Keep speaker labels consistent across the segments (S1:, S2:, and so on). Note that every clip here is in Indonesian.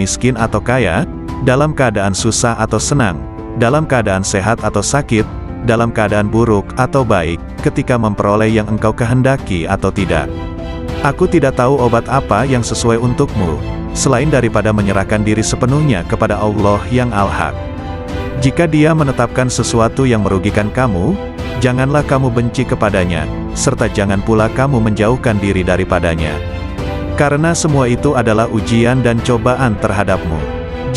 S1: miskin atau kaya, dalam keadaan susah atau senang, dalam keadaan sehat atau sakit, dalam keadaan buruk atau baik, ketika memperoleh yang engkau kehendaki atau tidak. Aku tidak tahu obat apa yang sesuai untukmu, selain daripada menyerahkan diri sepenuhnya kepada Allah yang Al-Haq. Jika Dia menetapkan sesuatu yang merugikan kamu, janganlah kamu benci kepadanya, serta jangan pula kamu menjauhkan diri daripadanya. Karena semua itu adalah ujian dan cobaan terhadapmu.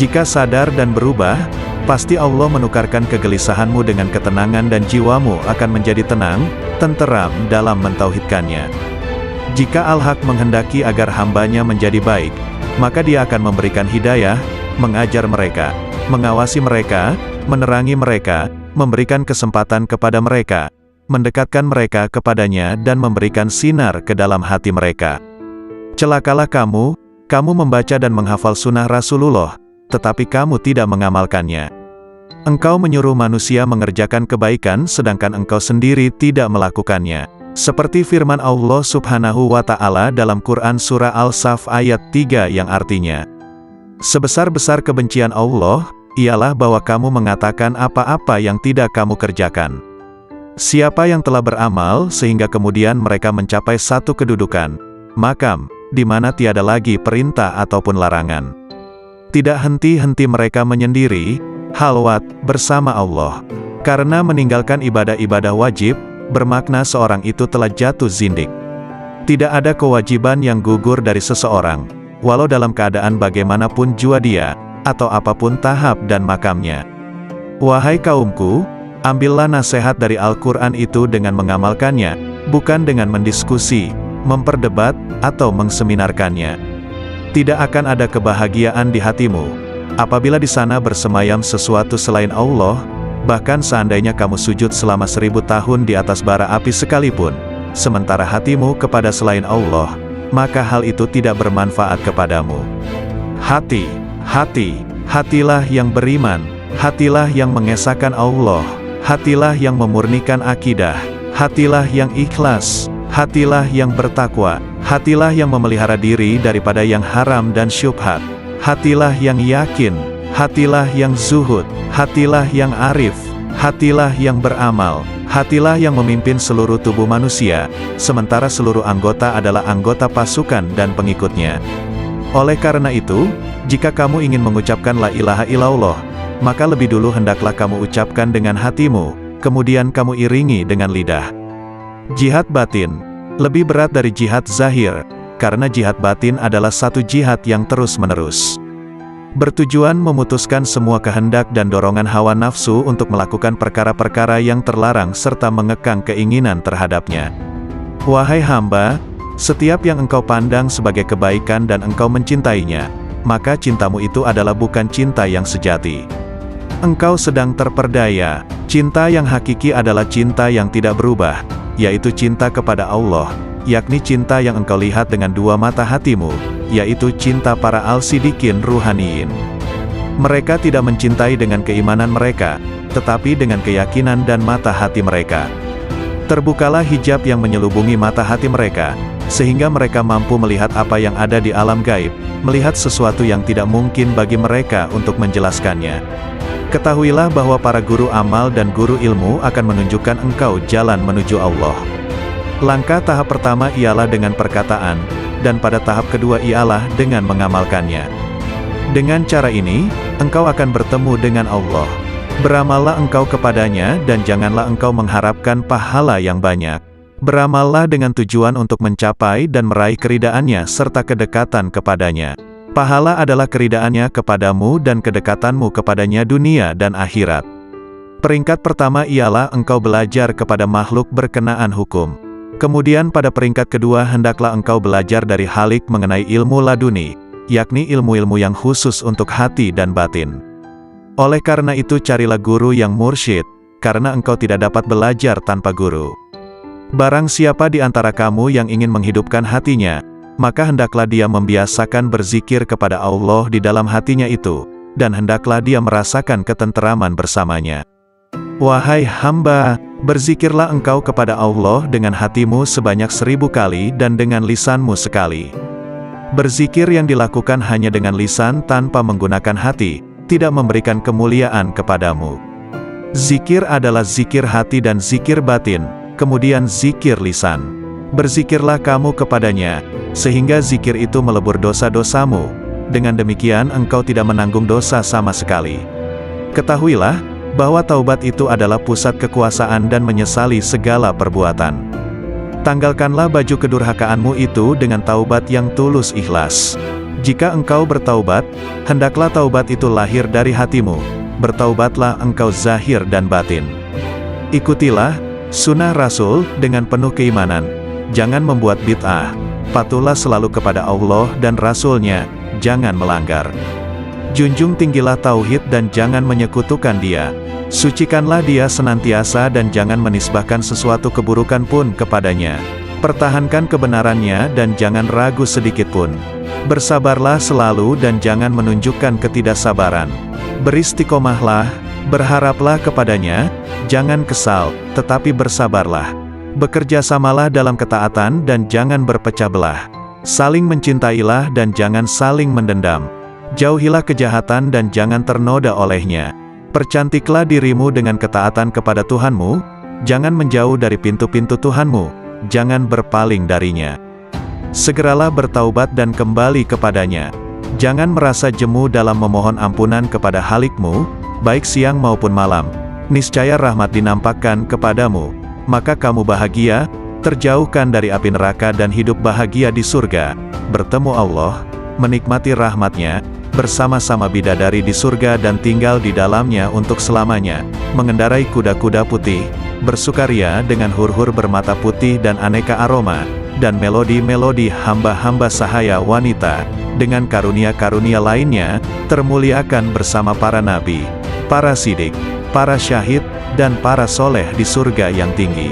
S1: Jika sadar dan berubah, pasti Allah menukarkan kegelisahanmu dengan ketenangan dan jiwamu akan menjadi tenang, tenteram dalam mentauhidkannya. Jika Al-Haq menghendaki agar hambanya menjadi baik, maka Dia akan memberikan hidayah, mengajar mereka, mengawasi mereka, menerangi mereka, memberikan kesempatan kepada mereka, mendekatkan mereka kepadanya dan memberikan sinar ke dalam hati mereka. Celakalah kamu membaca dan menghafal sunnah Rasulullah, tetapi kamu tidak mengamalkannya. Engkau menyuruh manusia mengerjakan kebaikan sedangkan engkau sendiri tidak melakukannya. Seperti firman Allah Subhanahu wa Ta'ala dalam Quran Surah Al-Saf ayat 3 yang artinya, sebesar-besar kebencian Allah, ialah bahwa kamu mengatakan apa-apa yang tidak kamu kerjakan. Siapa yang telah beramal sehingga kemudian mereka mencapai satu kedudukan, makam, di mana tiada lagi perintah ataupun larangan. Tidak henti-henti mereka menyendiri, halwat, bersama Allah. Karena meninggalkan ibadah-ibadah wajib, bermakna seorang itu telah jatuh zindik. Tidak ada kewajiban yang gugur dari seseorang, walau dalam keadaan bagaimanapun jua dia, atau apapun tahap dan makamnya. Wahai kaumku, ambillah nasihat dari Al-Quran itu dengan mengamalkannya, bukan dengan mendiskusi, memperdebat, atau mengseminarkannya. Tidak akan ada kebahagiaan di hatimu, apabila di sana bersemayam sesuatu selain Allah, bahkan seandainya kamu sujud selama 1000 tahun di atas bara api sekalipun, sementara hatimu kepada selain Allah, maka hal itu tidak bermanfaat kepadamu. Hatilah yang beriman, hatilah yang mengesahkan Allah, hatilah yang memurnikan akidah, hatilah yang ikhlas, hatilah yang bertakwa, hatilah yang memelihara diri daripada yang haram dan syubhat, hatilah yang yakin, hatilah yang zuhud, hatilah yang arif, hatilah yang beramal, hatilah yang memimpin seluruh tubuh manusia, sementara seluruh anggota adalah anggota pasukan dan pengikutnya. Oleh karena itu, jika kamu ingin mengucapkan la ilaha illallah, maka lebih dulu hendaklah kamu ucapkan dengan hatimu, kemudian kamu iringi dengan lidah. Jihad batin lebih berat dari jihad zahir, karena jihad batin adalah satu jihad yang terus-menerus. Bertujuan memutuskan semua kehendak dan dorongan hawa nafsu untuk melakukan perkara-perkara yang terlarang serta mengekang keinginan terhadapnya. Wahai hamba, setiap yang engkau pandang sebagai kebaikan dan engkau mencintainya, maka cintamu itu adalah bukan cinta yang sejati. Engkau sedang terperdaya. Cinta yang hakiki adalah cinta yang tidak berubah, yaitu cinta kepada Allah, yakni cinta yang engkau lihat dengan dua mata hatimu, yaitu cinta para al-sidikin ruhaniyin. Mereka tidak mencintai dengan keimanan mereka, tetapi dengan keyakinan dan mata hati mereka. Terbukalah hijab yang menyelubungi mata hati mereka, sehingga mereka mampu melihat apa yang ada di alam gaib, melihat sesuatu yang tidak mungkin bagi mereka untuk menjelaskannya. Ketahuilah bahwa para guru amal dan guru ilmu akan menunjukkan engkau jalan menuju Allah. Langkah tahap pertama ialah dengan perkataan, dan pada tahap kedua ialah dengan mengamalkannya. Dengan cara ini, engkau akan bertemu dengan Allah. Beramallah engkau kepadanya dan janganlah engkau mengharapkan pahala yang banyak. Beramallah dengan tujuan untuk mencapai dan meraih keridaannya serta kedekatan kepadanya. Pahala adalah keridaannya kepadamu dan kedekatanmu kepadanya dunia dan akhirat. Peringkat pertama ialah engkau belajar kepada makhluk berkenaan hukum. Kemudian pada peringkat kedua hendaklah engkau belajar dari Halik mengenai ilmu laduni, yakni ilmu-ilmu yang khusus untuk hati dan batin. Oleh karena itu carilah guru yang mursyid, karena engkau tidak dapat belajar tanpa guru. Barang siapa di antara kamu yang ingin menghidupkan hatinya, maka hendaklah dia membiasakan berzikir kepada Allah di dalam hatinya itu, dan hendaklah dia merasakan ketenteraman bersamanya. Wahai hamba, berzikirlah engkau kepada Allah dengan hatimu sebanyak 1000 kali dan dengan lisanmu sekali. Berzikir yang dilakukan hanya dengan lisan tanpa menggunakan hati, tidak memberikan kemuliaan kepadamu. Zikir adalah zikir hati dan zikir batin, kemudian zikir lisan. Berzikirlah kamu kepadanya, sehingga zikir itu melebur dosa-dosamu. Dengan demikian engkau tidak menanggung dosa sama sekali. Ketahuilah, bahwa taubat itu adalah pusat kekuasaan dan menyesali segala perbuatan. Tanggalkanlah baju kedurhakaanmu itu dengan taubat yang tulus ikhlas. Jika engkau bertaubat, hendaklah taubat itu lahir dari hatimu. Bertaubatlah engkau zahir dan batin. Ikutilah sunnah Rasul dengan penuh keimanan. Jangan membuat bid'ah. Patuhlah selalu kepada Allah dan Rasul-Nya, jangan melanggar. Junjung tinggilah tauhid dan jangan menyekutukan Dia. Sucikanlah Dia senantiasa dan jangan menisbahkan sesuatu keburukan pun kepadanya. Pertahankan kebenarannya dan jangan ragu sedikit pun. Bersabarlah selalu dan jangan menunjukkan ketidaksabaran. Beristiqomahlah, berharaplah kepadanya, jangan kesal, tetapi bersabarlah. Bekerjasamalah dalam ketaatan dan jangan berpecah belah. Saling mencintailah dan jangan saling mendendam. Jauhilah kejahatan dan jangan ternoda olehnya. Percantiklah dirimu dengan ketaatan kepada Tuhanmu, jangan menjauh dari pintu-pintu Tuhanmu, jangan berpaling darinya. Segeralah bertaubat dan kembali kepadanya. Jangan merasa jemu dalam memohon ampunan kepada Halikmu, baik siang maupun malam. Niscaya rahmat dinampakkan kepadamu, maka kamu bahagia, terjauhkan dari api neraka dan hidup bahagia di surga, bertemu Allah, menikmati rahmat-Nya, bersama-sama bidadari di surga dan tinggal di dalamnya untuk selamanya, mengendarai kuda-kuda putih, bersukaria dengan hur-hur bermata putih dan aneka aroma, dan melodi-melodi hamba-hamba sahaya wanita, dengan karunia-karunia lainnya, termuliakan bersama para nabi, para sidik, para syahid, dan para soleh di surga yang tinggi.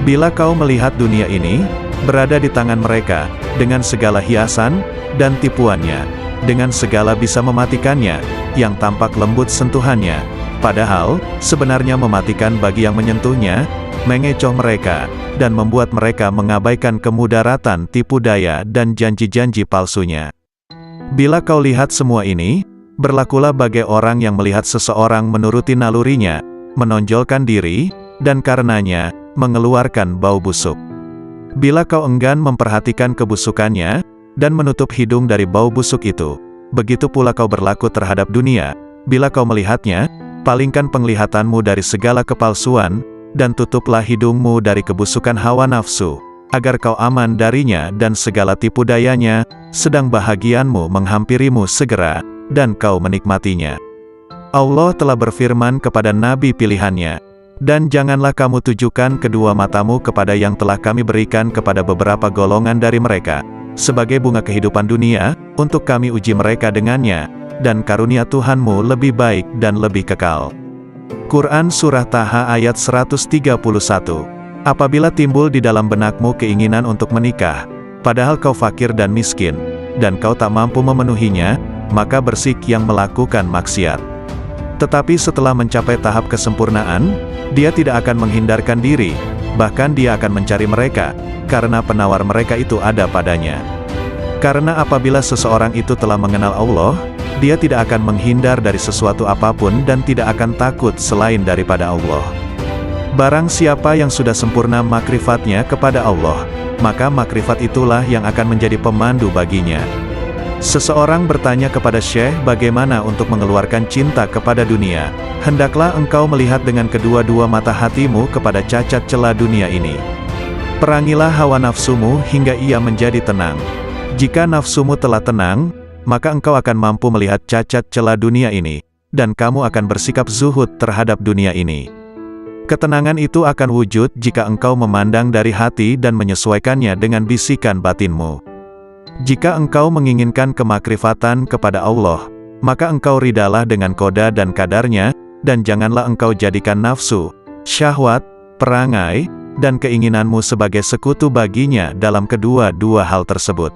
S1: Bila kau melihat dunia ini, berada di tangan mereka, dengan segala hiasan, dan tipuannya, dengan segala bisa mematikannya, yang tampak lembut sentuhannya, padahal, sebenarnya mematikan bagi yang menyentuhnya, mengecoh mereka, dan membuat mereka mengabaikan kemudaratan tipu daya dan janji-janji palsunya. Bila kau lihat semua ini, berlakulah bagai orang yang melihat seseorang menuruti nalurinya, menonjolkan diri, dan karenanya, mengeluarkan bau busuk. Bila kau enggan memperhatikan kebusukannya, dan menutup hidung dari bau busuk itu, begitu pula kau berlaku terhadap dunia. Bila kau melihatnya, palingkan penglihatanmu dari segala kepalsuan, dan tutuplah hidungmu dari kebusukan hawa nafsu, agar kau aman darinya dan segala tipu dayanya, sedang bahagianmu menghampirimu segera, dan kau menikmatinya. Allah telah berfirman kepada nabi pilihannya, dan janganlah kamu tujukan kedua matamu kepada yang telah kami berikan kepada beberapa golongan dari mereka, sebagai bunga kehidupan dunia, untuk kami uji mereka dengannya, dan karunia Tuhanmu lebih baik dan lebih kekal. Quran Surah Taha ayat 131. Apabila timbul di dalam benakmu keinginan untuk menikah, padahal kau fakir dan miskin, dan kau tak mampu memenuhinya, maka bersik yang melakukan maksiat. Tetapi setelah mencapai tahap kesempurnaan, dia tidak akan menghindarkan diri, bahkan dia akan mencari mereka, karena penawar mereka itu ada padanya. Karena apabila seseorang itu telah mengenal Allah, dia tidak akan menghindar dari sesuatu apapun dan tidak akan takut selain daripada Allah. Barang siapa yang sudah sempurna makrifatnya kepada Allah, maka makrifat itulah yang akan menjadi pemandu baginya. Seseorang bertanya kepada Syekh bagaimana untuk mengeluarkan cinta kepada dunia. Hendaklah engkau melihat dengan kedua-dua mata hatimu kepada cacat celah dunia ini. Perangilah hawa nafsumu hingga ia menjadi tenang. Jika nafsumu telah tenang, maka engkau akan mampu melihat cacat celah dunia ini, dan kamu akan bersikap zuhud terhadap dunia ini. Ketenangan itu akan wujud jika engkau memandang dari hati dan menyesuaikannya dengan bisikan batinmu. Jika engkau menginginkan kemakrifatan kepada Allah, maka engkau ridalah dengan koda dan kadarnya, dan janganlah engkau jadikan nafsu, syahwat, perangai, dan keinginanmu sebagai sekutu baginya dalam kedua-dua hal tersebut.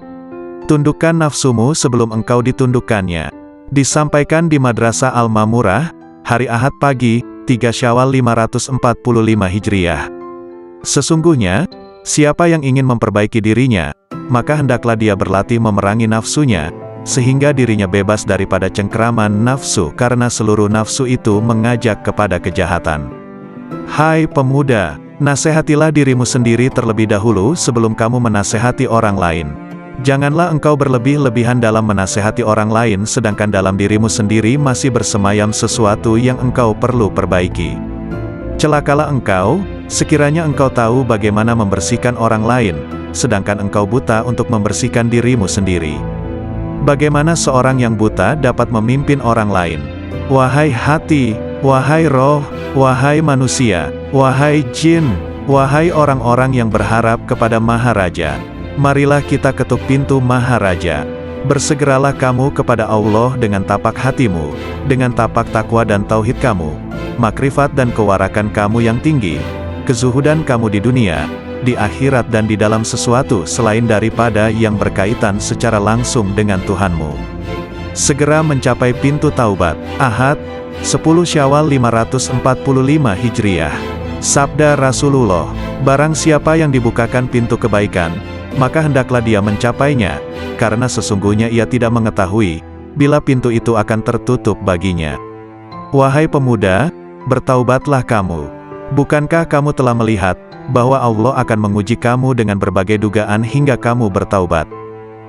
S1: Tundukkan nafsumu sebelum engkau ditundukkannya. Disampaikan di Madrasah Al-Mamurah, hari Ahad pagi, 3 Syawal 545 Hijriah. Sesungguhnya, Siapa yang ingin memperbaiki dirinya, maka hendaklah dia berlatih memerangi nafsunya, sehingga dirinya bebas daripada cengkeraman nafsu karena seluruh nafsu itu mengajak kepada kejahatan. Hai pemuda, nasihatilah dirimu sendiri terlebih dahulu sebelum kamu menasihati orang lain. Janganlah engkau berlebih-lebihan dalam menasihati orang lain sedangkan dalam dirimu sendiri masih bersemayam sesuatu yang engkau perlu perbaiki. Celakalah engkau, sekiranya engkau tahu bagaimana membersihkan orang lain, sedangkan engkau buta untuk membersihkan dirimu sendiri. Bagaimana seorang yang buta dapat memimpin orang lain? Wahai hati, wahai roh, wahai manusia, wahai jin, wahai orang-orang yang berharap kepada Maharaja, marilah kita ketuk pintu Maharaja. Bersegeralah kamu kepada Allah dengan tapak hatimu, dengan tapak takwa dan tauhid kamu, makrifat dan kewarakan kamu yang tinggi, kezuhudan kamu di dunia, di akhirat dan di dalam sesuatu selain daripada yang berkaitan secara langsung dengan Tuhanmu. Segera mencapai pintu taubat. Ahad, 10 Syawal 545 Hijriah. Sabda Rasulullah, barang siapa yang dibukakan pintu kebaikan, maka hendaklah dia mencapainya, karena sesungguhnya ia tidak mengetahui, bila pintu itu akan tertutup baginya. Wahai pemuda, bertaubatlah kamu. Bukankah kamu telah melihat, bahwa Allah akan menguji kamu dengan berbagai dugaan hingga kamu bertaubat?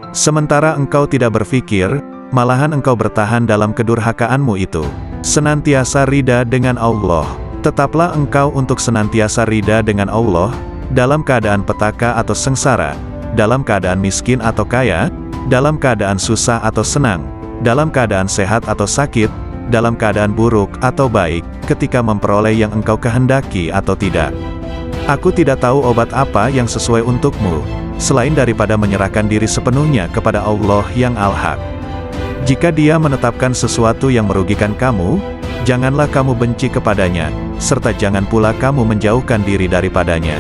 S1: Sementara engkau tidak berpikir, malahan engkau bertahan dalam kedurhakaanmu itu. Senantiasa rida dengan Allah. Tetaplah engkau untuk senantiasa rida dengan Allah, dalam keadaan petaka atau sengsara, dalam keadaan miskin atau kaya, dalam keadaan susah atau senang, dalam keadaan sehat atau sakit, dalam keadaan buruk atau baik, ketika memperoleh yang engkau kehendaki atau tidak. Aku tidak tahu obat apa yang sesuai untukmu, selain daripada menyerahkan diri sepenuhnya kepada Allah yang Al-Haq. Jika Dia menetapkan sesuatu yang merugikan kamu, janganlah kamu benci kepadanya, serta jangan pula kamu menjauhkan diri daripadanya.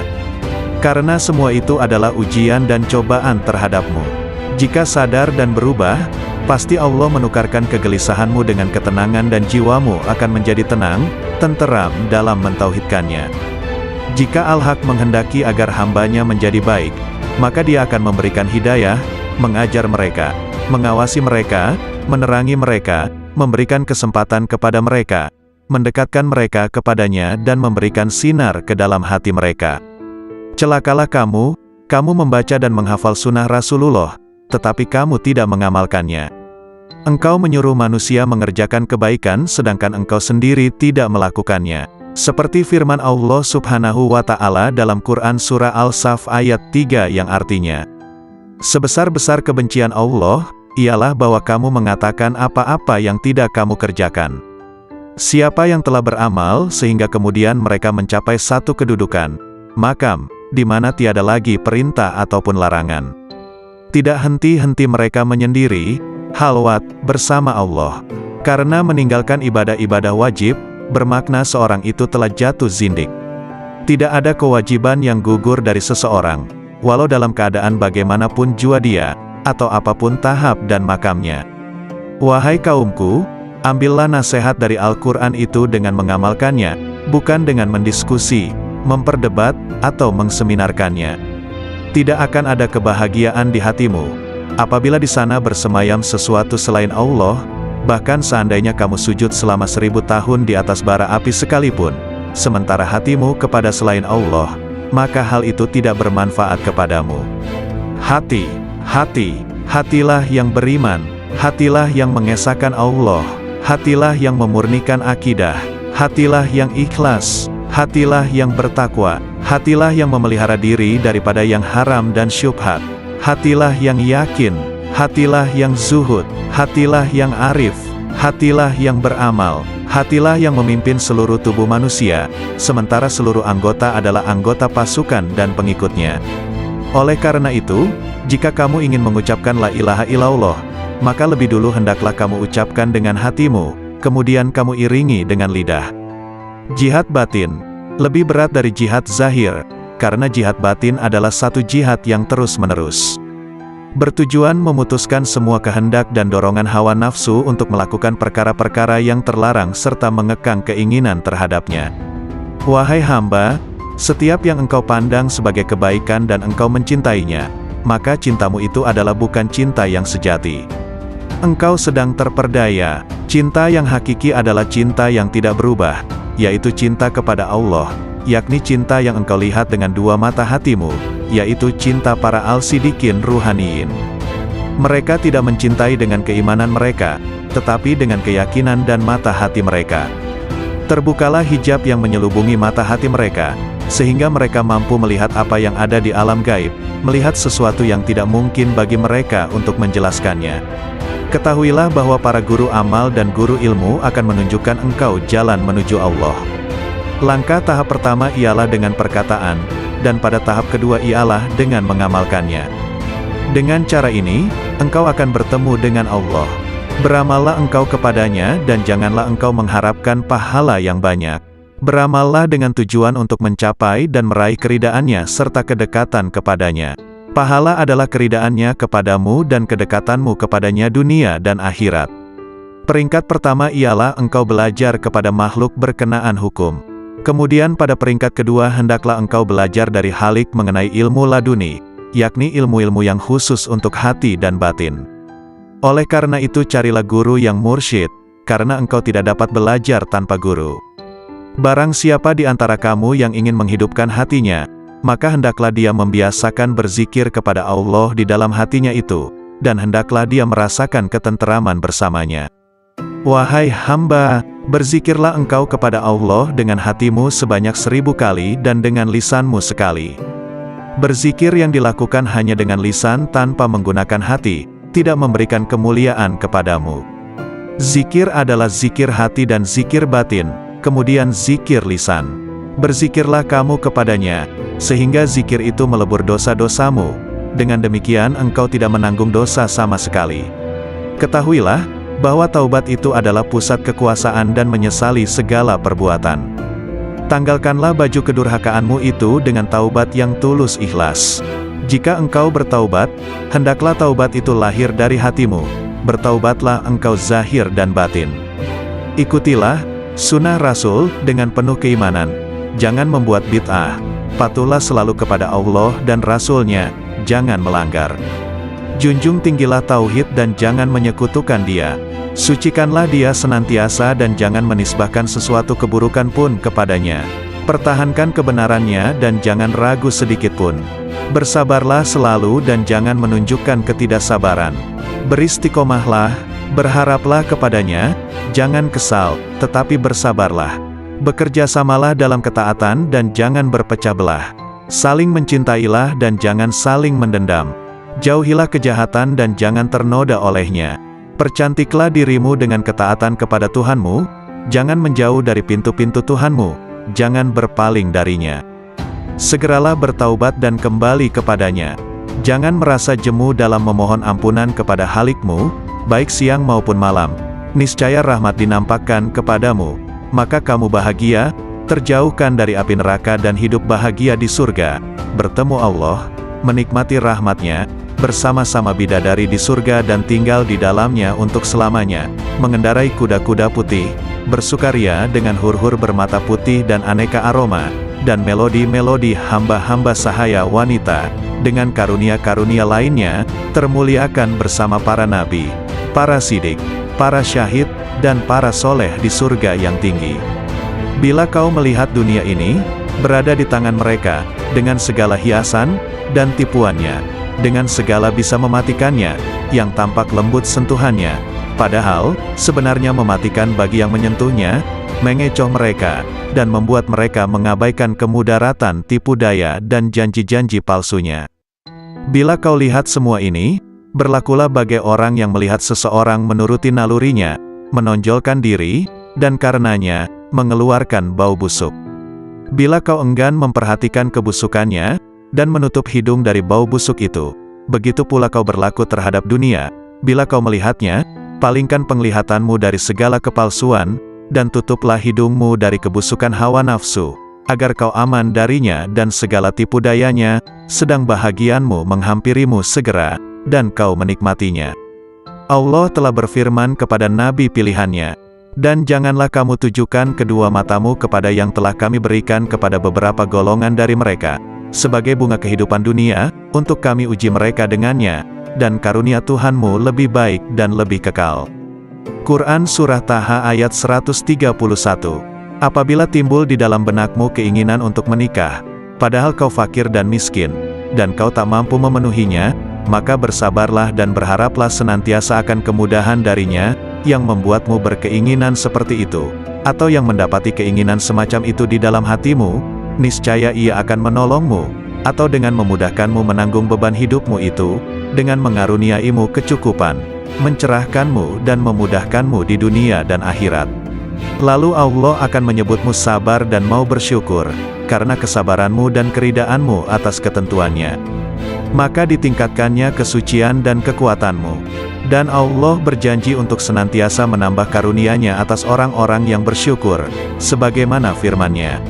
S1: Karena semua itu adalah ujian dan cobaan terhadapmu. Jika sadar dan berubah, pasti Allah menukarkan kegelisahanmu dengan ketenangan dan jiwamu akan menjadi tenang, tenteram dalam mentauhidkannya. Jika Al-Haq menghendaki agar hambanya menjadi baik, maka Dia akan memberikan hidayah, mengajar mereka, mengawasi mereka, menerangi mereka, memberikan kesempatan kepada mereka, mendekatkan mereka kepadanya dan memberikan sinar ke dalam hati mereka. Celakalah kamu membaca dan menghafal sunnah Rasulullah, tetapi kamu tidak mengamalkannya. Engkau menyuruh manusia mengerjakan kebaikan sedangkan engkau sendiri tidak melakukannya. Seperti firman Allah Subhanahu wa Ta'ala dalam Quran Surah Al-Saf ayat 3 yang artinya, sebesar-besar kebencian Allah, ialah bahwa kamu mengatakan apa-apa yang tidak kamu kerjakan. Siapa yang telah beramal sehingga kemudian mereka mencapai satu kedudukan, makam, di mana tiada lagi perintah ataupun larangan. Tidak henti-henti mereka menyendiri, halwat, bersama Allah. Karena meninggalkan ibadah-ibadah wajib, bermakna seorang itu telah jatuh zindik. Tidak ada kewajiban yang gugur dari seseorang, walau dalam keadaan bagaimanapun jua dia, atau apapun tahap dan makamnya. Wahai kaumku, ambillah nasihat dari Al-Quran itu dengan mengamalkannya, bukan dengan mendiskusi, memperdebat, atau mengseminarkannya. Tidak akan ada kebahagiaan di hatimu, apabila di sana bersemayam sesuatu selain Allah. Bahkan seandainya kamu sujud selama 1000 tahun di atas bara api sekalipun, sementara hatimu kepada selain Allah, maka hal itu tidak bermanfaat kepadamu. Hatilah yang beriman, hatilah yang mengesahkan Allah, hatilah yang memurnikan akidah, hatilah yang ikhlas, hatilah yang bertakwa, hatilah yang memelihara diri daripada yang haram dan syubhat, hatilah yang yakin, hatilah yang zuhud, hatilah yang arif, hatilah yang beramal, hatilah yang memimpin seluruh tubuh manusia, sementara seluruh anggota adalah anggota pasukan dan pengikutnya. Oleh karena itu, jika kamu ingin mengucapkan la ilaha illallah, maka lebih dulu hendaklah kamu ucapkan dengan hatimu, kemudian kamu iringi dengan lidah. Jihad batin lebih berat dari jihad zahir, karena jihad batin adalah satu jihad yang terus-menerus. Bertujuan memutuskan semua kehendak dan dorongan hawa nafsu untuk melakukan perkara-perkara yang terlarang serta mengekang keinginan terhadapnya. Wahai hamba, Setiap yang engkau pandang sebagai kebaikan dan engkau mencintainya, maka cintamu itu adalah bukan cinta yang sejati. Engkau sedang terperdaya. Cinta yang hakiki adalah cinta yang tidak berubah, yaitu cinta kepada Allah, yakni cinta yang engkau lihat dengan dua mata hatimu, yaitu cinta para al-sidikin ruhaniyin. Mereka tidak mencintai dengan keimanan mereka, tetapi dengan keyakinan dan mata hati mereka. Terbukalah hijab yang menyelubungi mata hati mereka, sehingga mereka mampu melihat apa yang ada di alam gaib, melihat sesuatu yang tidak mungkin bagi mereka untuk menjelaskannya. Ketahuilah bahwa para guru amal dan guru ilmu akan menunjukkan engkau jalan menuju Allah. Langkah tahap pertama ialah dengan perkataan, dan pada tahap kedua ialah dengan mengamalkannya. Dengan cara ini, engkau akan bertemu dengan Allah. Beramallah engkau kepadanya dan janganlah engkau mengharapkan pahala yang banyak. Beramallah dengan tujuan untuk mencapai dan meraih keridaannya serta kedekatan kepadanya. Pahala adalah keridaannya kepadamu dan kedekatanmu kepadanya dunia dan akhirat. Peringkat pertama ialah engkau belajar kepada makhluk berkenaan hukum. Kemudian pada peringkat kedua hendaklah engkau belajar dari Halik mengenai ilmu laduni, yakni ilmu-ilmu yang khusus untuk hati dan batin. Oleh karena itu carilah guru yang mursyid, karena engkau tidak dapat belajar tanpa guru. Barang siapa di antara kamu yang ingin menghidupkan hatinya, maka hendaklah dia membiasakan berzikir kepada Allah di dalam hatinya itu, dan hendaklah dia merasakan ketenteraman bersamanya. Wahai hamba, berzikirlah engkau kepada Allah dengan hatimu sebanyak 1000 kali dan dengan lisanmu sekali. Berzikir yang dilakukan hanya dengan lisan tanpa menggunakan hati, tidak memberikan kemuliaan kepadamu. Zikir adalah zikir hati dan zikir batin, kemudian zikir lisan. Berzikirlah kamu kepadanya, sehingga zikir itu melebur dosa-dosamu. Dengan demikian engkau tidak menanggung dosa sama sekali. Ketahuilah, bahwa taubat itu adalah pusat kekuasaan dan menyesali segala perbuatan. Tanggalkanlah baju kedurhakaanmu itu dengan taubat yang tulus ikhlas. Jika engkau bertaubat, hendaklah taubat itu lahir dari hatimu. Bertaubatlah engkau zahir dan batin. Ikutilah sunnah Rasul dengan penuh keimanan. Jangan membuat bid'ah. Patuhlah selalu kepada Allah dan Rasul-Nya, jangan melanggar. Junjung tinggilah tauhid dan jangan menyekutukan Dia. Sucikanlah Dia senantiasa dan jangan menisbahkan sesuatu keburukan pun kepadanya. Pertahankan kebenarannya dan jangan ragu sedikit pun. Bersabarlah selalu dan jangan menunjukkan ketidaksabaran. Beristiqomahlah, berharaplah kepadanya, jangan kesal, tetapi bersabarlah. Bekerjasamalah dalam ketaatan dan jangan berpecah belah. Saling mencintailah dan jangan saling mendendam. Jauhilah kejahatan dan jangan ternoda olehnya. Percantiklah dirimu dengan ketaatan kepada Tuhanmu, jangan menjauh dari pintu-pintu Tuhanmu, jangan berpaling darinya. Segeralah bertaubat dan kembali kepadanya. Jangan merasa jemu dalam memohon ampunan kepada Halikmu, baik siang maupun malam. Niscaya rahmat dinampakkan kepadamu, maka kamu bahagia, terjauhkan dari api neraka dan hidup bahagia di surga, bertemu Allah, menikmati rahmatnya, bersama-sama bidadari di surga dan tinggal di dalamnya untuk selamanya, mengendarai kuda-kuda putih, bersukaria dengan hur-hur bermata putih dan aneka aroma, dan melodi-melodi hamba-hamba sahaya wanita, dengan karunia-karunia lainnya, termuliakan bersama para nabi, para sidik, para syahid, dan para soleh di surga yang tinggi. Bila kau melihat dunia ini, berada di tangan mereka, dengan segala hiasan, dan tipuannya, dengan segala bisa mematikannya, yang tampak lembut sentuhannya, padahal, sebenarnya mematikan bagi yang menyentuhnya, mengecoh mereka, dan membuat mereka mengabaikan kemudaratan tipu daya dan janji-janji palsunya. Bila kau lihat semua ini, berlakulah bagai orang yang melihat seseorang menuruti nalurinya, menonjolkan diri, dan karenanya, mengeluarkan bau busuk. Bila kau enggan memperhatikan kebusukannya, dan menutup hidung dari bau busuk itu, begitu pula kau berlaku terhadap dunia. Bila kau melihatnya, palingkan penglihatanmu dari segala kepalsuan, dan tutuplah hidungmu dari kebusukan hawa nafsu, agar kau aman darinya dan segala tipu dayanya, sedang bahagianmu menghampirimu segera, dan kau menikmatinya. Allah telah berfirman kepada nabi pilihannya, Dan janganlah kamu tujukan kedua matamu kepada yang telah kami berikan kepada beberapa golongan dari mereka, sebagai bunga kehidupan dunia, untuk kami uji mereka dengannya, dan karunia Tuhanmu lebih baik dan lebih kekal. Quran Surah Taha ayat 131. Apabila timbul di dalam benakmu keinginan untuk menikah, padahal kau fakir dan miskin, dan kau tak mampu memenuhinya, maka bersabarlah dan berharaplah senantiasa akan kemudahan darinya, yang membuatmu berkeinginan seperti itu, atau yang mendapati keinginan semacam itu di dalam hatimu, niscaya Ia akan menolongmu, atau dengan memudahkanmu menanggung beban hidupmu itu, dengan mengaruniaimu kecukupan, mencerahkanmu dan memudahkanmu di dunia dan akhirat. Lalu Allah akan menyebutmu sabar dan mau bersyukur, karena kesabaranmu dan keridaanmu atas ketentuannya. Maka ditingkatkannya kesucian dan kekuatanmu. Dan Allah berjanji untuk senantiasa menambah karunia-Nya atas orang-orang yang bersyukur, sebagaimana firman-Nya.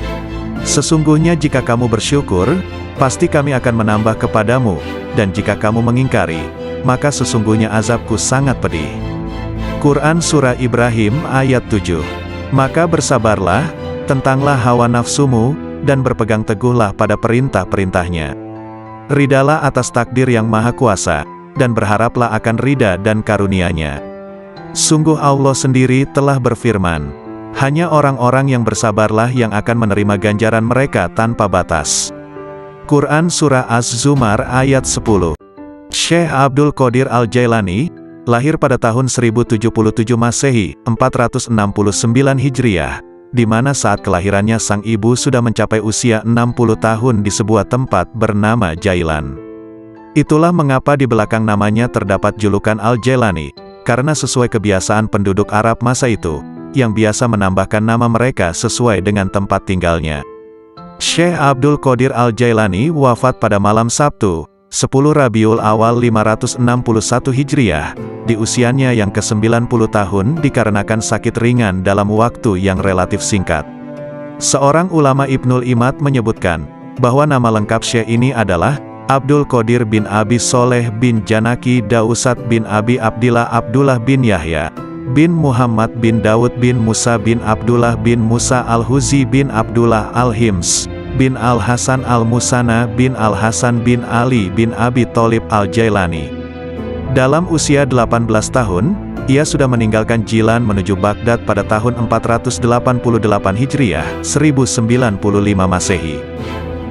S1: Sesungguhnya jika kamu bersyukur, pasti kami akan menambah kepadamu, dan jika kamu mengingkari, maka sesungguhnya azabku sangat pedih. Quran Surah Ibrahim ayat 7. Maka bersabarlah, tentanglah hawa nafsumu, dan berpegang teguhlah pada perintah-perintahnya. Ridalah atas takdir yang maha kuasa, dan berharaplah akan ridha dan karunia-Nya. Sungguh Allah sendiri telah berfirman, hanya orang-orang yang bersabarlah yang akan menerima ganjaran mereka tanpa batas. Quran Surah Az-Zumar ayat 10. Syekh Abdul Qadir Al-Jailani, lahir pada tahun 1077 Masehi, 469 Hijriah, di mana saat kelahirannya sang ibu sudah mencapai usia 60 tahun di sebuah tempat bernama Jailan. Itulah mengapa di belakang namanya terdapat julukan Al-Jailani, karena sesuai kebiasaan penduduk Arab masa itu, yang biasa menambahkan nama mereka sesuai dengan tempat tinggalnya. Syekh Abdul Qadir Al-Jailani wafat pada malam Sabtu, 10 Rabiul Awal 561 Hijriah, di usianya yang ke-90 tahun dikarenakan sakit ringan dalam waktu yang relatif singkat. Seorang ulama Ibnul Imad menyebutkan, bahwa nama lengkap Syekh ini adalah Abdul Qadir bin Abi Soleh bin Janaki Dausat bin Abi Abdillah Abdullah bin Yahya, bin Muhammad bin Daud bin Musa bin Abdullah bin Musa Al-Huzi bin Abdullah Al-Hims, bin Al-Hasan Al-Musana bin Al-Hasan bin Ali bin Abi Tholib Al-Jailani. Dalam usia 18 tahun, ia sudah meninggalkan Jilan menuju Baghdad pada tahun 488 Hijriah, 1095 Masehi.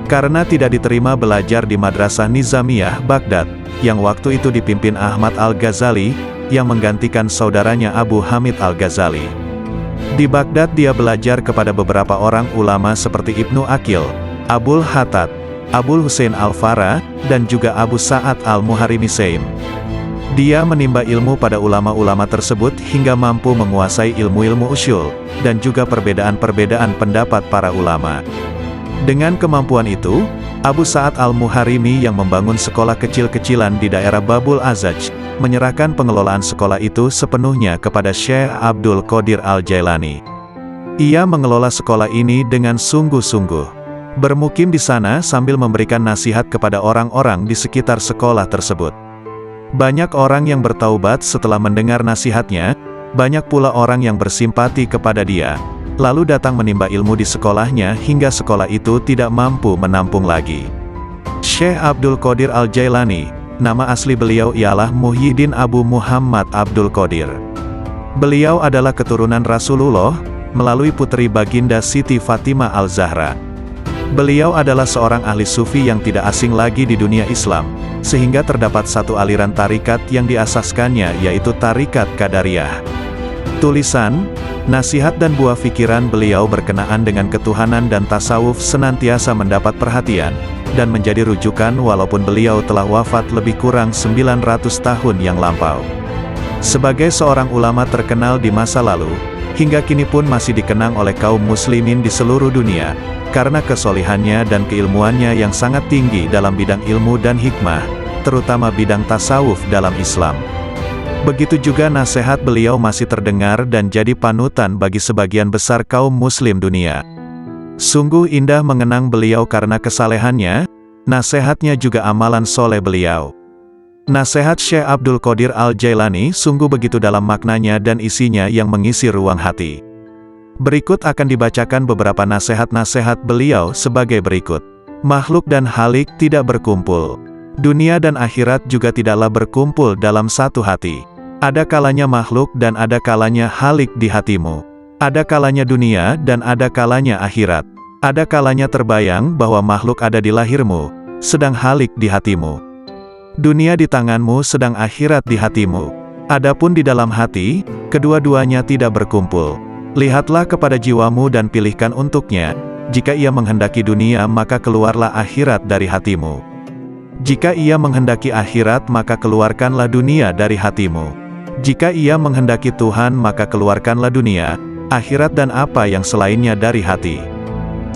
S1: Karena tidak diterima belajar di Madrasah Nizamiyah Baghdad, yang waktu itu dipimpin Ahmad Al-Ghazali, yang menggantikan saudaranya Abu Hamid Al-Ghazali. Di Baghdad dia belajar kepada beberapa orang ulama seperti Ibnu Aqil, Abul Hattad, Abul Husain Al-Farra, dan juga Abu Sa'ad Al-Muharimi Saim. Dia menimba ilmu pada ulama-ulama tersebut hingga mampu menguasai ilmu-ilmu usyul, dan juga perbedaan-perbedaan pendapat para ulama. Dengan kemampuan itu, Abu Sa'ad Al-Muharimi yang membangun sekolah kecil-kecilan di daerah Babul Azaj, menyerahkan pengelolaan sekolah itu sepenuhnya kepada Syekh Abdul Qadir Al-Jailani. Ia mengelola sekolah ini dengan sungguh-sungguh, bermukim di sana sambil memberikan nasihat kepada orang-orang di sekitar sekolah tersebut. Banyak orang yang bertaubat setelah mendengar nasihatnya, banyak pula orang yang bersimpati kepada dia, lalu datang menimba ilmu di sekolahnya hingga sekolah itu tidak mampu menampung lagi. Syekh Abdul Qadir Al-Jailani, nama asli beliau ialah Muhyiddin Abu Muhammad Abdul Qadir. Beliau adalah keturunan Rasulullah, melalui putri baginda Siti Fatimah Al-Zahra. Beliau adalah seorang ahli sufi yang tidak asing lagi di dunia Islam, sehingga terdapat satu aliran tarikat yang diasaskannya yaitu Tarikat Qadariyah. Tulisan, nasihat dan buah pikiran beliau berkenaan dengan ketuhanan dan tasawuf senantiasa mendapat perhatian, dan menjadi rujukan walaupun beliau telah wafat lebih kurang 900 tahun yang lampau. Sebagai seorang ulama terkenal di masa lalu, hingga kini pun masih dikenang oleh kaum muslimin di seluruh dunia, karena kesolihannya dan keilmuannya yang sangat tinggi dalam bidang ilmu dan hikmah, terutama bidang tasawuf dalam Islam. Begitu juga nasihat beliau masih terdengar dan jadi panutan bagi sebagian besar kaum muslim dunia. Sungguh indah mengenang beliau karena kesalehannya, nasihatnya juga amalan soleh beliau. Nasihat Syekh Abdul Qadir Al-Jailani sungguh begitu dalam maknanya dan isinya yang mengisi ruang hati. Berikut akan dibacakan beberapa nasihat-nasihat beliau sebagai berikut. Makhluk dan halik tidak berkumpul. Dunia dan akhirat juga tidaklah berkumpul dalam satu hati. Ada kalanya makhluk dan ada kalanya halik di hatimu. Ada kalanya dunia dan ada kalanya akhirat. Ada kalanya terbayang bahwa makhluk ada di lahirmu, sedang halik di hatimu. Dunia di tanganmu sedang akhirat di hatimu. Adapun di dalam hati, kedua-duanya tidak berkumpul. Lihatlah kepada jiwamu dan pilihkan untuknya. Jika ia menghendaki dunia maka keluarlah akhirat dari hatimu. Jika ia menghendaki akhirat maka keluarkanlah dunia dari hatimu. Jika ia menghendaki Tuhan maka keluarkanlah dunia, akhirat dan apa yang selainnya dari hati.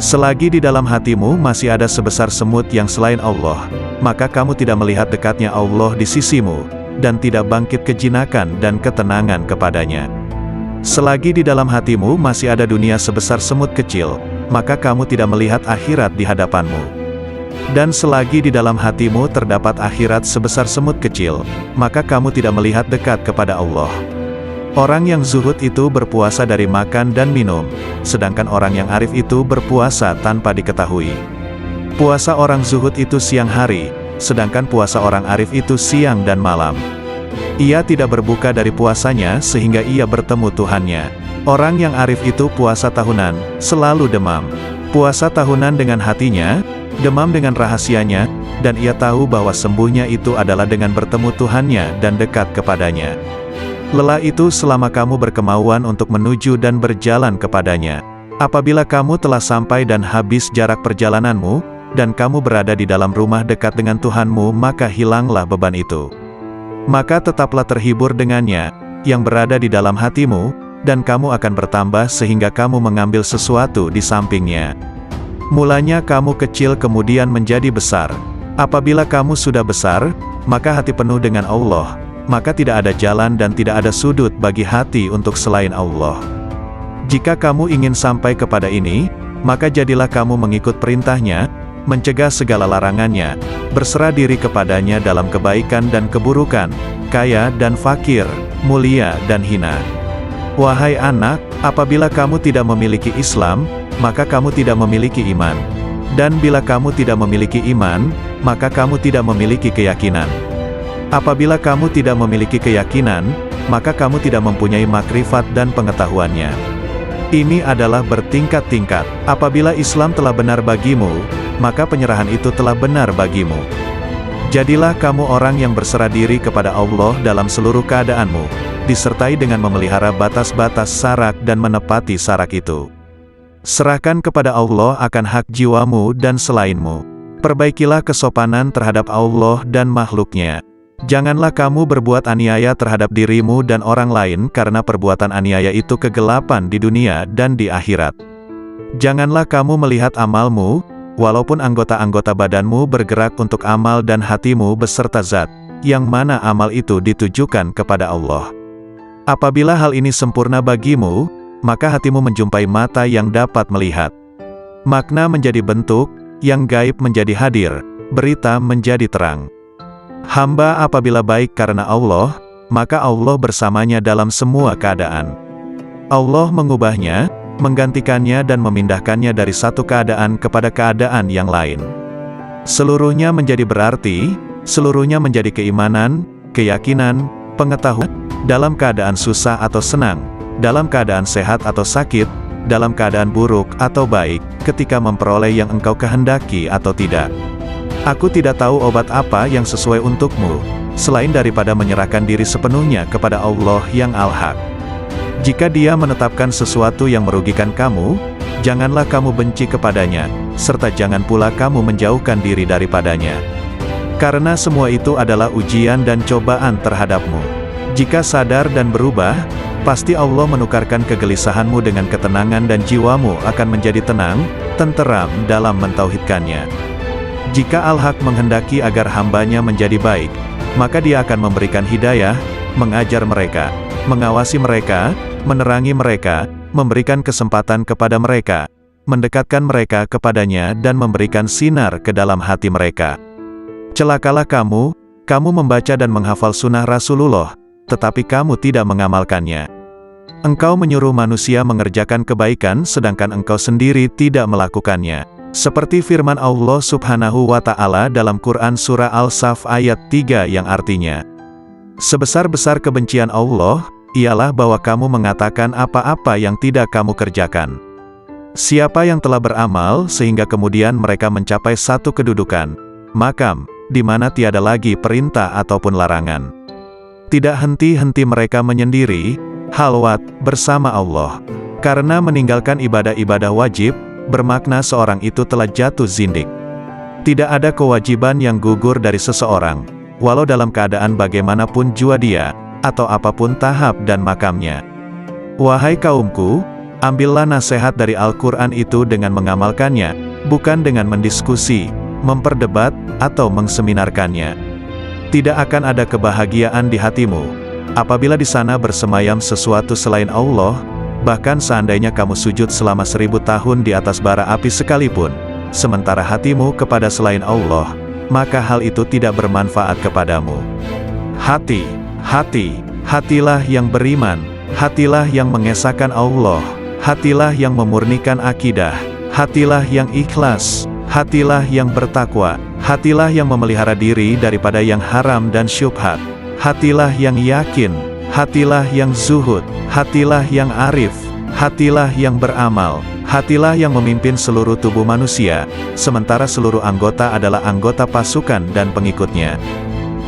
S1: Selagi di dalam hatimu masih ada sebesar semut yang selain Allah, maka kamu tidak melihat dekatnya Allah di sisimu, dan tidak bangkit kejinakan dan ketenangan kepadanya. Selagi di dalam hatimu masih ada dunia sebesar semut kecil, maka kamu tidak melihat akhirat di hadapanmu. Dan selagi di dalam hatimu terdapat akhirat sebesar semut kecil, maka kamu tidak melihat dekat kepada Allah. Orang yang zuhud itu berpuasa dari makan dan minum, sedangkan orang yang arif itu berpuasa tanpa diketahui. Puasa orang zuhud itu siang hari, sedangkan puasa orang arif itu siang dan malam. Ia tidak berbuka dari puasanya sehingga ia bertemu Tuhannya. Orang yang arif itu puasa tahunan, selalu demam. Puasa tahunan dengan hatinya, demam dengan rahasianya, dan ia tahu bahwa sembuhnya itu adalah dengan bertemu Tuhannya dan dekat kepadanya. Lelah itu selama kamu berkemauan untuk menuju dan berjalan kepadanya. Apabila kamu telah sampai dan habis jarak perjalananmu, dan kamu berada di dalam rumah dekat dengan Tuhanmu, maka hilanglah beban itu. Maka tetaplah terhibur dengannya, yang berada di dalam hatimu, dan kamu akan bertambah sehingga kamu mengambil sesuatu di sampingnya. Mulanya kamu kecil kemudian menjadi besar. Apabila kamu sudah besar, maka hati penuh dengan Allah. Maka tidak ada jalan dan tidak ada sudut bagi hati untuk selain Allah. Jika kamu ingin sampai kepada ini, maka jadilah kamu mengikut perintahnya, mencegah segala larangannya, berserah diri kepadanya dalam kebaikan dan keburukan, kaya dan fakir, mulia dan hina. Wahai anak, apabila kamu tidak memiliki Islam, maka kamu tidak memiliki iman. Dan bila kamu tidak memiliki iman, maka kamu tidak memiliki keyakinan. Apabila kamu tidak memiliki keyakinan, maka kamu tidak mempunyai makrifat dan pengetahuannya. Ini adalah bertingkat-tingkat. Apabila Islam telah benar bagimu, maka penyerahan itu telah benar bagimu. Jadilah kamu orang yang berserah diri kepada Allah dalam seluruh keadaanmu, disertai dengan memelihara batas-batas sarak dan menepati sarak itu. Serahkan kepada Allah akan hak jiwamu dan selainmu. Perbaikilah kesopanan terhadap Allah dan makhluknya. Janganlah kamu berbuat aniaya terhadap dirimu dan orang lain karena perbuatan aniaya itu kegelapan di dunia dan di akhirat. Janganlah kamu melihat amalmu, walaupun anggota-anggota badanmu bergerak untuk amal dan hatimu beserta zat, yang mana amal itu ditujukan kepada Allah. Apabila hal ini sempurna bagimu, maka hatimu menjumpai mata yang dapat melihat. Makna menjadi bentuk, yang gaib menjadi hadir, berita menjadi terang. Hamba apabila baik karena Allah, maka Allah bersamanya dalam semua keadaan. Allah mengubahnya, menggantikannya dan memindahkannya dari satu keadaan kepada keadaan yang lain. Seluruhnya menjadi berarti, seluruhnya menjadi keimanan, keyakinan, pengetahuan, dalam keadaan susah atau senang, dalam keadaan sehat atau sakit, dalam keadaan buruk atau baik, ketika memperoleh yang engkau kehendaki atau tidak. Aku tidak tahu obat apa yang sesuai untukmu, selain daripada menyerahkan diri sepenuhnya kepada Allah yang Al-Haq. Jika Dia menetapkan sesuatu yang merugikan kamu, janganlah kamu benci kepadanya, serta jangan pula kamu menjauhkan diri daripadanya. Karena semua itu adalah ujian dan cobaan terhadapmu. Jika sadar dan berubah, pasti Allah menukarkan kegelisahanmu dengan ketenangan dan jiwamu akan menjadi tenang, tenteram dalam mentauhidkannya. Jika Al-Haq menghendaki agar hambanya menjadi baik, maka Dia akan memberikan hidayah, mengajar mereka, mengawasi mereka, menerangi mereka, memberikan kesempatan kepada mereka, mendekatkan mereka kepadanya dan memberikan sinar ke dalam hati mereka. Celakalah kamu, Kamu membaca dan menghafal sunnah Rasulullah, tetapi kamu tidak mengamalkannya. Engkau menyuruh manusia mengerjakan kebaikan sedangkan engkau sendiri tidak melakukannya. Seperti firman Allah Subhanahu wa Ta'ala dalam Quran Surah Al-Saf ayat 3 yang artinya, sebesar-besar kebencian Allah, ialah bahwa kamu mengatakan apa-apa yang tidak kamu kerjakan. Siapa yang telah beramal sehingga kemudian mereka mencapai satu kedudukan, makam, di mana tiada lagi perintah ataupun larangan. Tidak henti-henti mereka menyendiri, halwat, bersama Allah. Karena meninggalkan ibadah-ibadah wajib, bermakna seorang itu telah jatuh zindik. Tidak ada kewajiban yang gugur dari seseorang, walau dalam keadaan bagaimanapun jua dia, atau apapun tahap dan makamnya. Wahai kaumku, ambillah nasihat dari Al-Quran itu dengan mengamalkannya, bukan dengan mendiskusi, memperdebat, atau mengseminarkannya. Tidak akan ada kebahagiaan di hatimu, apabila di sana bersemayam sesuatu selain Allah, bahkan seandainya kamu sujud selama 1000 tahun di atas bara api sekalipun, sementara hatimu kepada selain Allah, maka hal itu tidak bermanfaat kepadamu. Hatilah yang beriman, hatilah yang mengesahkan Allah, hatilah yang memurnikan akidah, hatilah yang ikhlas, hatilah yang bertakwa, hatilah yang memelihara diri daripada yang haram dan syubhat, hatilah yang yakin, hatilah yang zuhud, hatilah yang arif, hatilah yang beramal, hatilah yang memimpin seluruh tubuh manusia, sementara seluruh anggota adalah anggota pasukan dan pengikutnya.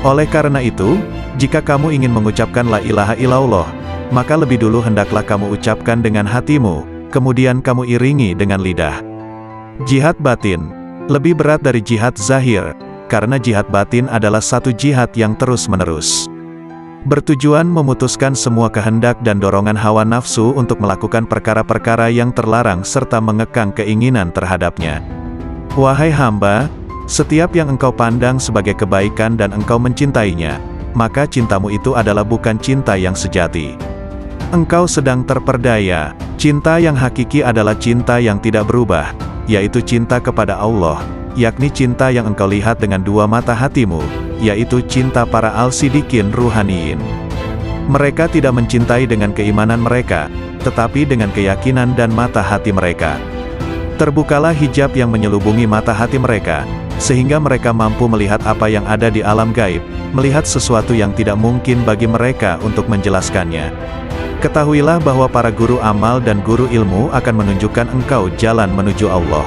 S1: Oleh karena itu, jika kamu ingin mengucapkan la ilaha illallah, maka lebih dulu hendaklah kamu ucapkan dengan hatimu, kemudian kamu iringi dengan lidah. Jihad batin lebih berat dari jihad zahir, karena jihad batin adalah satu jihad yang terus-menerus bertujuan memutuskan semua kehendak dan dorongan hawa nafsu untuk melakukan perkara-perkara yang terlarang serta mengekang keinginan terhadapnya. Wahai hamba, setiap yang engkau pandang sebagai kebaikan dan engkau mencintainya, maka cintamu itu adalah bukan cinta yang sejati. Engkau sedang terperdaya. Cinta yang hakiki adalah cinta yang tidak berubah, yaitu cinta kepada Allah, yakni cinta yang engkau lihat dengan dua mata hatimu, yaitu cinta para al-sidikin ruhaniyin. Mereka tidak mencintai dengan keimanan mereka, tetapi dengan keyakinan dan mata hati mereka. Terbukalah hijab yang menyelubungi mata hati mereka, sehingga mereka mampu melihat apa yang ada di alam gaib, melihat sesuatu yang tidak mungkin bagi mereka untuk menjelaskannya. Ketahuilah bahwa para guru amal dan guru ilmu akan menunjukkan engkau jalan menuju Allah.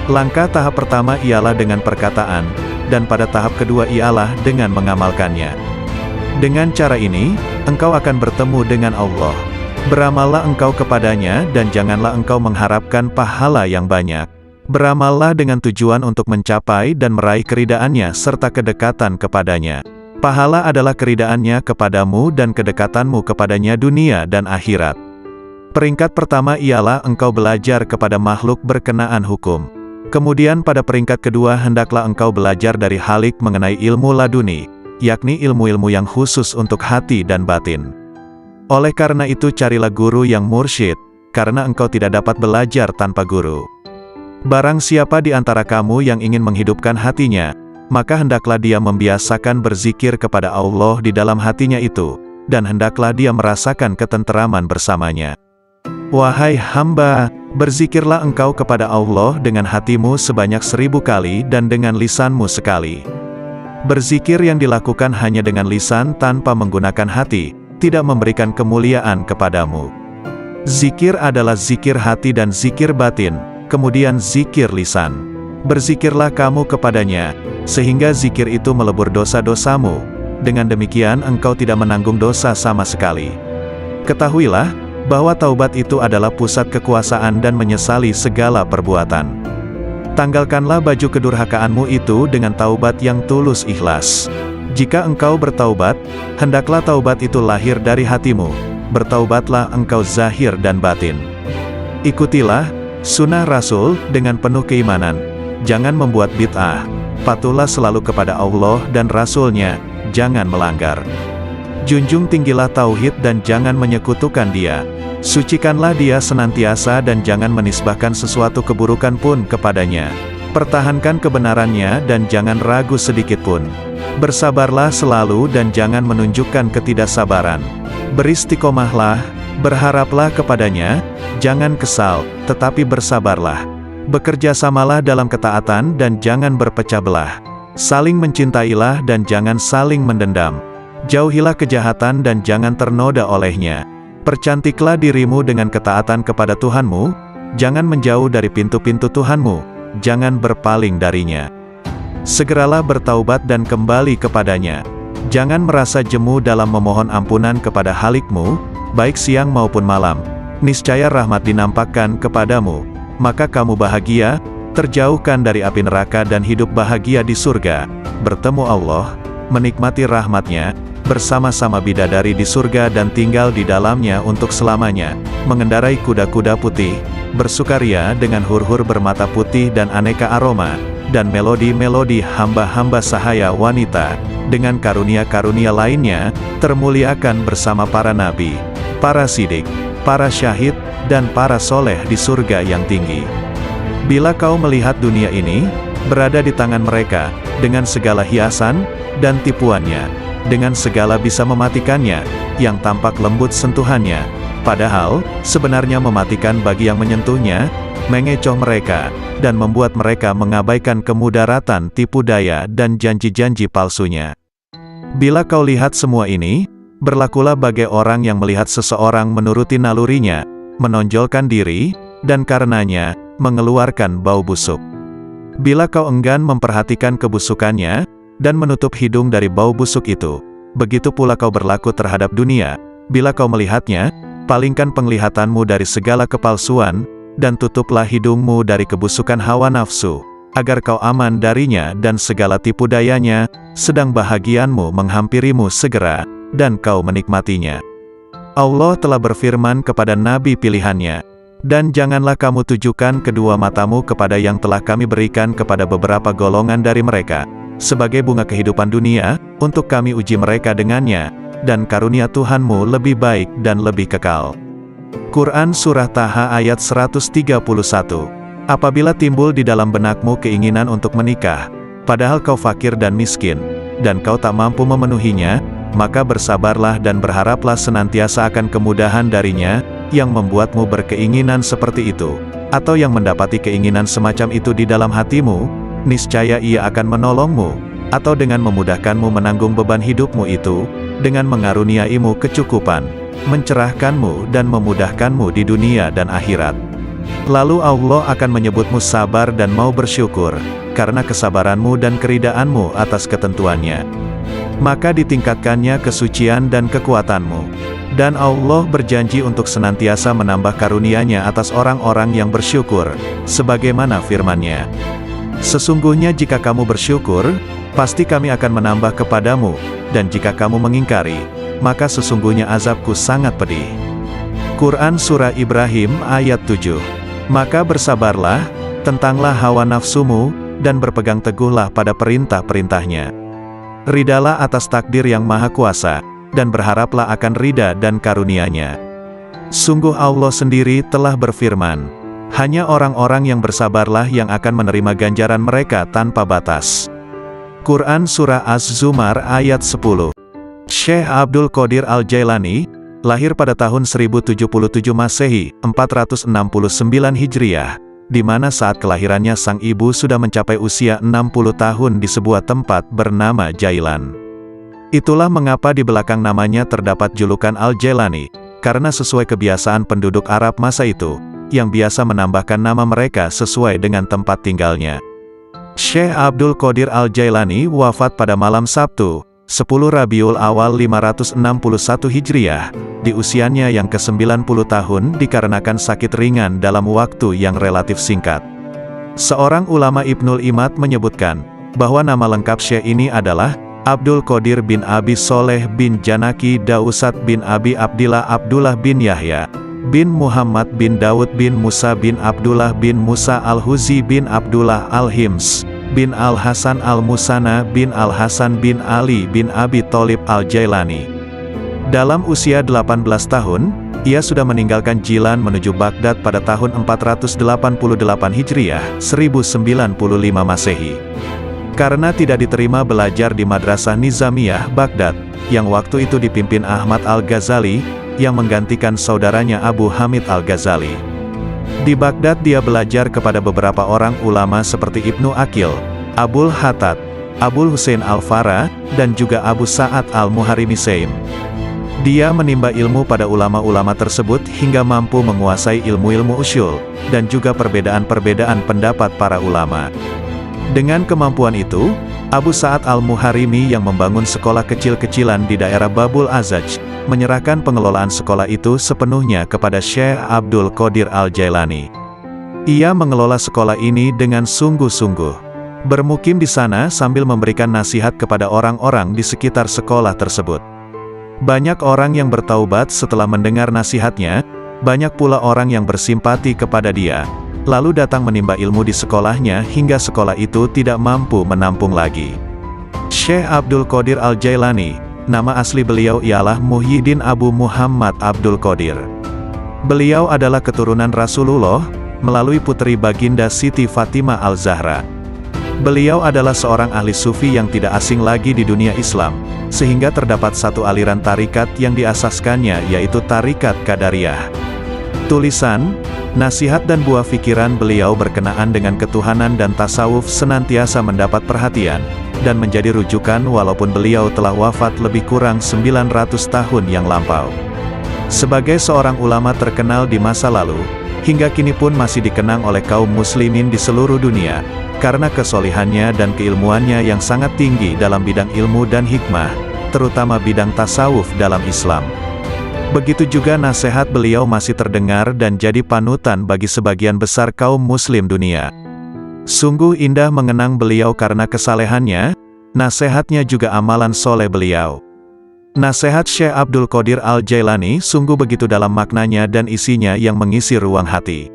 S1: Langkah tahap pertama ialah dengan perkataan, dan pada tahap kedua ialah dengan mengamalkannya. Dengan cara ini, engkau akan bertemu dengan Allah. Beramallah engkau kepadanya dan janganlah engkau mengharapkan pahala yang banyak. Beramallah dengan tujuan untuk mencapai dan meraih keridaannya serta kedekatan kepadanya. Pahala adalah keridaannya kepadamu dan kedekatanmu kepadanya dunia dan akhirat. Peringkat pertama ialah engkau belajar kepada makhluk berkenaan hukum. Kemudian pada peringkat kedua hendaklah engkau belajar dari Halik mengenai ilmu laduni, yakni ilmu-ilmu yang khusus untuk hati dan batin. Oleh karena itu carilah guru yang mursyid, karena engkau tidak dapat belajar tanpa guru. Barang siapa di antara kamu yang ingin menghidupkan hatinya, maka hendaklah dia membiasakan berzikir kepada Allah di dalam hatinya itu, dan hendaklah dia merasakan ketenteraman bersamanya. Wahai hamba, berzikirlah engkau kepada Allah dengan hatimu sebanyak 1000 kali dan dengan lisanmu sekali. Berzikir yang dilakukan hanya dengan lisan tanpa menggunakan hati, tidak memberikan kemuliaan kepadamu. Zikir adalah zikir hati dan zikir batin, kemudian zikir lisan. Berzikirlah kamu kepadanya, sehingga zikir itu melebur dosa-dosamu. Dengan demikian engkau tidak menanggung dosa sama sekali. Ketahuilah, bahwa taubat itu adalah pusat kekuasaan dan menyesali segala perbuatan. Tanggalkanlah baju kedurhakaanmu itu dengan taubat yang tulus ikhlas. Jika engkau bertaubat, hendaklah taubat itu lahir dari hatimu. Bertaubatlah engkau zahir dan batin. Ikutilah sunnah Rasul dengan penuh keimanan. Jangan membuat bid'ah. Patuhlah selalu kepada Allah dan Rasul-Nya, jangan melanggar. Junjung tinggilah tauhid dan jangan menyekutukan Dia. Sucikanlah Dia senantiasa dan jangan menisbahkan sesuatu keburukan pun kepadanya. Pertahankan kebenarannya dan jangan ragu sedikitpun. Bersabarlah selalu dan jangan menunjukkan ketidaksabaran. Beristiqomahlah, berharaplah kepadanya, jangan kesal, tetapi bersabarlah. Bekerjasamalah dalam ketaatan dan jangan berpecah belah. Saling mencintailah dan jangan saling mendendam. Jauhilah kejahatan dan jangan ternoda olehnya. Percantiklah dirimu dengan ketaatan kepada Tuhanmu, jangan menjauh dari pintu-pintu Tuhanmu, jangan berpaling darinya. Segeralah bertaubat dan kembali kepadanya. Jangan merasa jemu dalam memohon ampunan kepada Halikmu, baik siang maupun malam. Niscaya rahmat dinampakkan kepadamu, maka kamu bahagia, terjauhkan dari api neraka dan hidup bahagia di surga, bertemu Allah, menikmati rahmatnya, bersama-sama bidadari di surga dan tinggal di dalamnya untuk selamanya, mengendarai kuda-kuda putih, bersukaria dengan hur-hur bermata putih dan aneka aroma, dan melodi-melodi hamba-hamba sahaya wanita, dengan karunia-karunia lainnya, termuliakan bersama para nabi, para sidik, para syahid, dan para soleh di surga yang tinggi. Bila kau melihat dunia ini, berada di tangan mereka, dengan segala hiasan, dan tipuannya, dengan segala bisa mematikannya, yang tampak lembut sentuhannya, padahal, sebenarnya mematikan bagi yang menyentuhnya, mengecoh mereka, dan membuat mereka mengabaikan kemudaratan tipu daya dan janji-janji palsunya. Bila kau lihat semua ini, berlakulah bagai orang yang melihat seseorang menuruti nalurinya, menonjolkan diri, dan karenanya, mengeluarkan bau busuk. Bila kau enggan memperhatikan kebusukannya, dan menutup hidung dari bau busuk itu, begitu pula kau berlaku terhadap dunia. Bila kau melihatnya, palingkan penglihatanmu dari segala kepalsuan, dan tutuplah hidungmu dari kebusukan hawa nafsu, agar kau aman darinya dan segala tipu dayanya, sedang bahagianmu menghampirimu segera, dan kau menikmatinya. Allah telah berfirman kepada nabi pilihannya, dan janganlah kamu tujukan kedua matamu kepada yang telah kami berikan kepada beberapa golongan dari mereka, sebagai bunga kehidupan dunia, untuk kami uji mereka dengannya, dan karunia Tuhanmu lebih baik dan lebih kekal. Quran Surah Taha ayat 131. Apabila timbul di dalam benakmu keinginan untuk menikah, padahal kau fakir dan miskin, dan kau tak mampu memenuhinya, maka bersabarlah dan berharaplah senantiasa akan kemudahan darinya, yang membuatmu berkeinginan seperti itu, atau yang mendapati keinginan semacam itu di dalam hatimu, niscaya ia akan menolongmu, atau dengan memudahkanmu menanggung beban hidupmu itu, dengan mengaruniaimu kecukupan, mencerahkanmu dan memudahkanmu di dunia dan akhirat. Lalu Allah akan menyebutmu sabar dan mau bersyukur, karena kesabaranmu dan keridaanmu atas ketentuannya. Maka ditingkatkannya kesucian dan kekuatanmu. Dan Allah berjanji untuk senantiasa menambah karunia-Nya atas orang-orang yang bersyukur, sebagaimana firman-Nya. Sesungguhnya jika kamu bersyukur, pasti kami akan menambah kepadamu, dan jika kamu mengingkari, maka sesungguhnya azabku sangat pedih. Quran Surah Ibrahim ayat 7. Maka bersabarlah, tentanglah hawa nafsumu, dan berpegang teguhlah pada perintah-perintahnya. Ridalah atas takdir yang maha kuasa, dan berharaplah akan rida dan karunia-Nya. Sungguh Allah sendiri telah berfirman, hanya orang-orang yang bersabarlah yang akan menerima ganjaran mereka tanpa batas. Quran Surah Az-Zumar ayat 10. Syekh Abdul Qadir Al-Jailani, lahir pada tahun 1077 Masehi, 469 Hijriah, di mana saat kelahirannya sang ibu sudah mencapai usia 60 tahun di sebuah tempat bernama Jailan. Itulah mengapa di belakang namanya terdapat julukan Al-Jailani, karena sesuai kebiasaan penduduk Arab masa itu, yang biasa menambahkan nama mereka sesuai dengan tempat tinggalnya. Syekh Abdul Qadir Al-Jailani wafat pada malam Sabtu, 10 Rabiul Awal 561 Hijriah, di usianya yang ke-90 tahun dikarenakan sakit ringan dalam waktu yang relatif singkat. Seorang ulama Ibnul Imad menyebutkan, bahwa nama lengkap Syekh ini adalah, Abdul Qadir bin Abi Soleh bin Janaki Dausat bin Abi Abdillah Abdullah bin Yahya, bin Muhammad bin Daud bin Musa bin Abdullah bin Musa Al-Huzi bin Abdullah Al-Hims, bin Al-Hasan Al-Musana bin Al-Hasan bin Ali bin Abi Tholib Al-Jailani. Dalam usia 18 tahun, ia sudah meninggalkan Jilan menuju Baghdad pada tahun 488 Hijriah, 1095 Masehi. Karena tidak diterima belajar di Madrasah Nizamiyah Baghdad, yang waktu itu dipimpin Ahmad Al-Ghazali, yang menggantikan saudaranya Abu Hamid Al-Ghazali. Di Baghdad dia belajar kepada beberapa orang ulama seperti Ibnu Aqil, Abul Hattad, Abul Husain Al-Farra, dan juga Abu Sa'ad Al-Muharrimisaim. Dia menimba ilmu pada ulama-ulama tersebut hingga mampu menguasai ilmu-ilmu usyul, dan juga perbedaan-perbedaan pendapat para ulama. Dengan kemampuan itu, Abu Sa'ad Al-Muharrimi yang membangun sekolah kecil-kecilan di daerah Babul Azaj, menyerahkan pengelolaan sekolah itu sepenuhnya kepada Syekh Abdul Qadir Al-Jailani. Ia mengelola sekolah ini dengan sungguh-sungguh. Bermukim di sana sambil memberikan nasihat kepada orang-orang di sekitar sekolah tersebut. Banyak orang yang bertaubat setelah mendengar nasihatnya, banyak pula orang yang bersimpati kepada dia, lalu datang menimba ilmu di sekolahnya hingga sekolah itu tidak mampu menampung lagi. Syekh Abdul Qadir Al-Jailani, nama asli beliau ialah Muhyiddin Abu Muhammad Abdul Qadir. Beliau adalah keturunan Rasulullah, melalui putri baginda Siti Fatimah Al-Zahra. Beliau adalah seorang ahli sufi yang tidak asing lagi di dunia Islam, sehingga terdapat satu aliran tarikat yang diasaskannya yaitu Tarikat Qadariyah. Tulisan, nasihat dan buah pikiran beliau berkenaan dengan ketuhanan dan tasawuf senantiasa mendapat perhatian, dan menjadi rujukan walaupun beliau telah wafat lebih kurang 900 tahun yang lampau. Sebagai seorang ulama terkenal di masa lalu, hingga kini pun masih dikenang oleh kaum muslimin di seluruh dunia, karena kesolihannya dan keilmuannya yang sangat tinggi dalam bidang ilmu dan hikmah, terutama bidang tasawuf dalam Islam. Begitu juga nasihat beliau masih terdengar dan jadi panutan bagi sebagian besar kaum muslim dunia. Sungguh indah mengenang beliau karena kesalehannya, nasihatnya juga amalan soleh beliau. Nasihat Syekh Abdul Qadir Al-Jailani sungguh begitu dalam maknanya dan isinya yang mengisi ruang hati.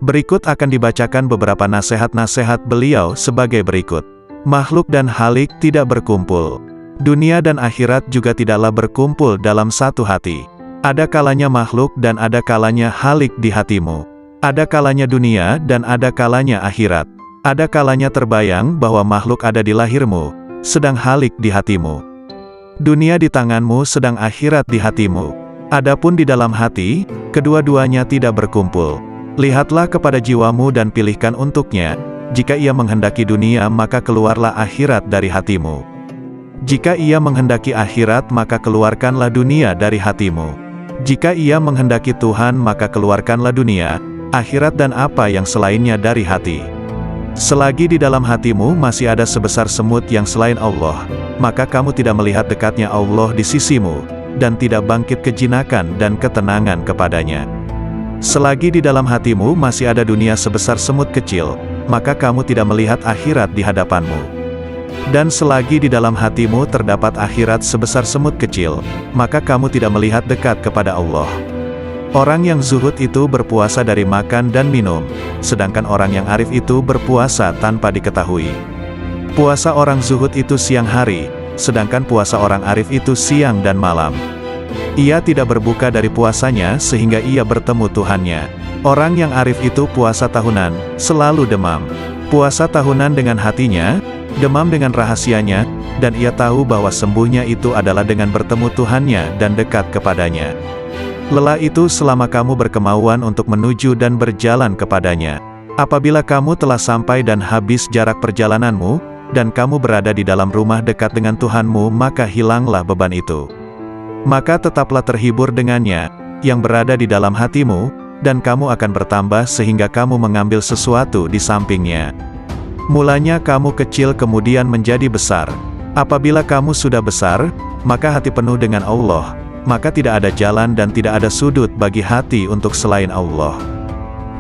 S1: Berikut akan dibacakan beberapa nasihat-nasihat beliau sebagai berikut. Makhluk dan halik tidak berkumpul. Dunia dan akhirat juga tidaklah berkumpul dalam satu hati. Ada kalanya makhluk dan ada kalanya halik di hatimu. Ada kalanya dunia dan ada kalanya akhirat. Ada kalanya terbayang bahwa makhluk ada di lahirmu, sedang halik di hatimu. Dunia di tanganmu sedang akhirat di hatimu. Adapun di dalam hati, kedua-duanya tidak berkumpul. Lihatlah kepada jiwamu dan pilihkan untuknya. Jika ia menghendaki dunia maka keluarlah akhirat dari hatimu. Jika ia menghendaki akhirat maka keluarkanlah dunia dari hatimu. Jika ia menghendaki Tuhan maka keluarkanlah dunia, akhirat dan apa yang selainnya dari hati. Selagi di dalam hatimu masih ada sebesar semut yang selain Allah, maka kamu tidak melihat dekatnya Allah di sisimu, dan tidak bangkit kejinakan dan ketenangan kepadanya. Selagi di dalam hatimu masih ada dunia sebesar semut kecil, maka kamu tidak melihat akhirat di hadapanmu. Dan selagi di dalam hatimu terdapat akhirat sebesar semut kecil, maka kamu tidak melihat dekat kepada Allah. Orang yang zuhud itu berpuasa dari makan dan minum, sedangkan orang yang arif itu berpuasa tanpa diketahui. Puasa orang zuhud itu siang hari, sedangkan puasa orang arif itu siang dan malam. Ia tidak berbuka dari puasanya sehingga ia bertemu Tuhannya. Orang yang arif itu puasa tahunan, selalu demam. Puasa tahunan dengan hatinya, demam dengan rahasianya, dan ia tahu bahwa sembuhnya itu adalah dengan bertemu Tuhannya dan dekat kepadanya. Lelah itu selama kamu berkemauan untuk menuju dan berjalan kepadanya. Apabila kamu telah sampai dan habis jarak perjalananmu, dan kamu berada di dalam rumah dekat dengan Tuhanmu, maka hilanglah beban itu. Maka tetaplah terhibur dengannya, yang berada di dalam hatimu, dan kamu akan bertambah sehingga kamu mengambil sesuatu di sampingnya. Mulanya kamu kecil kemudian menjadi besar. Apabila kamu sudah besar, maka hati penuh dengan Allah, maka tidak ada jalan dan tidak ada sudut bagi hati untuk selain Allah.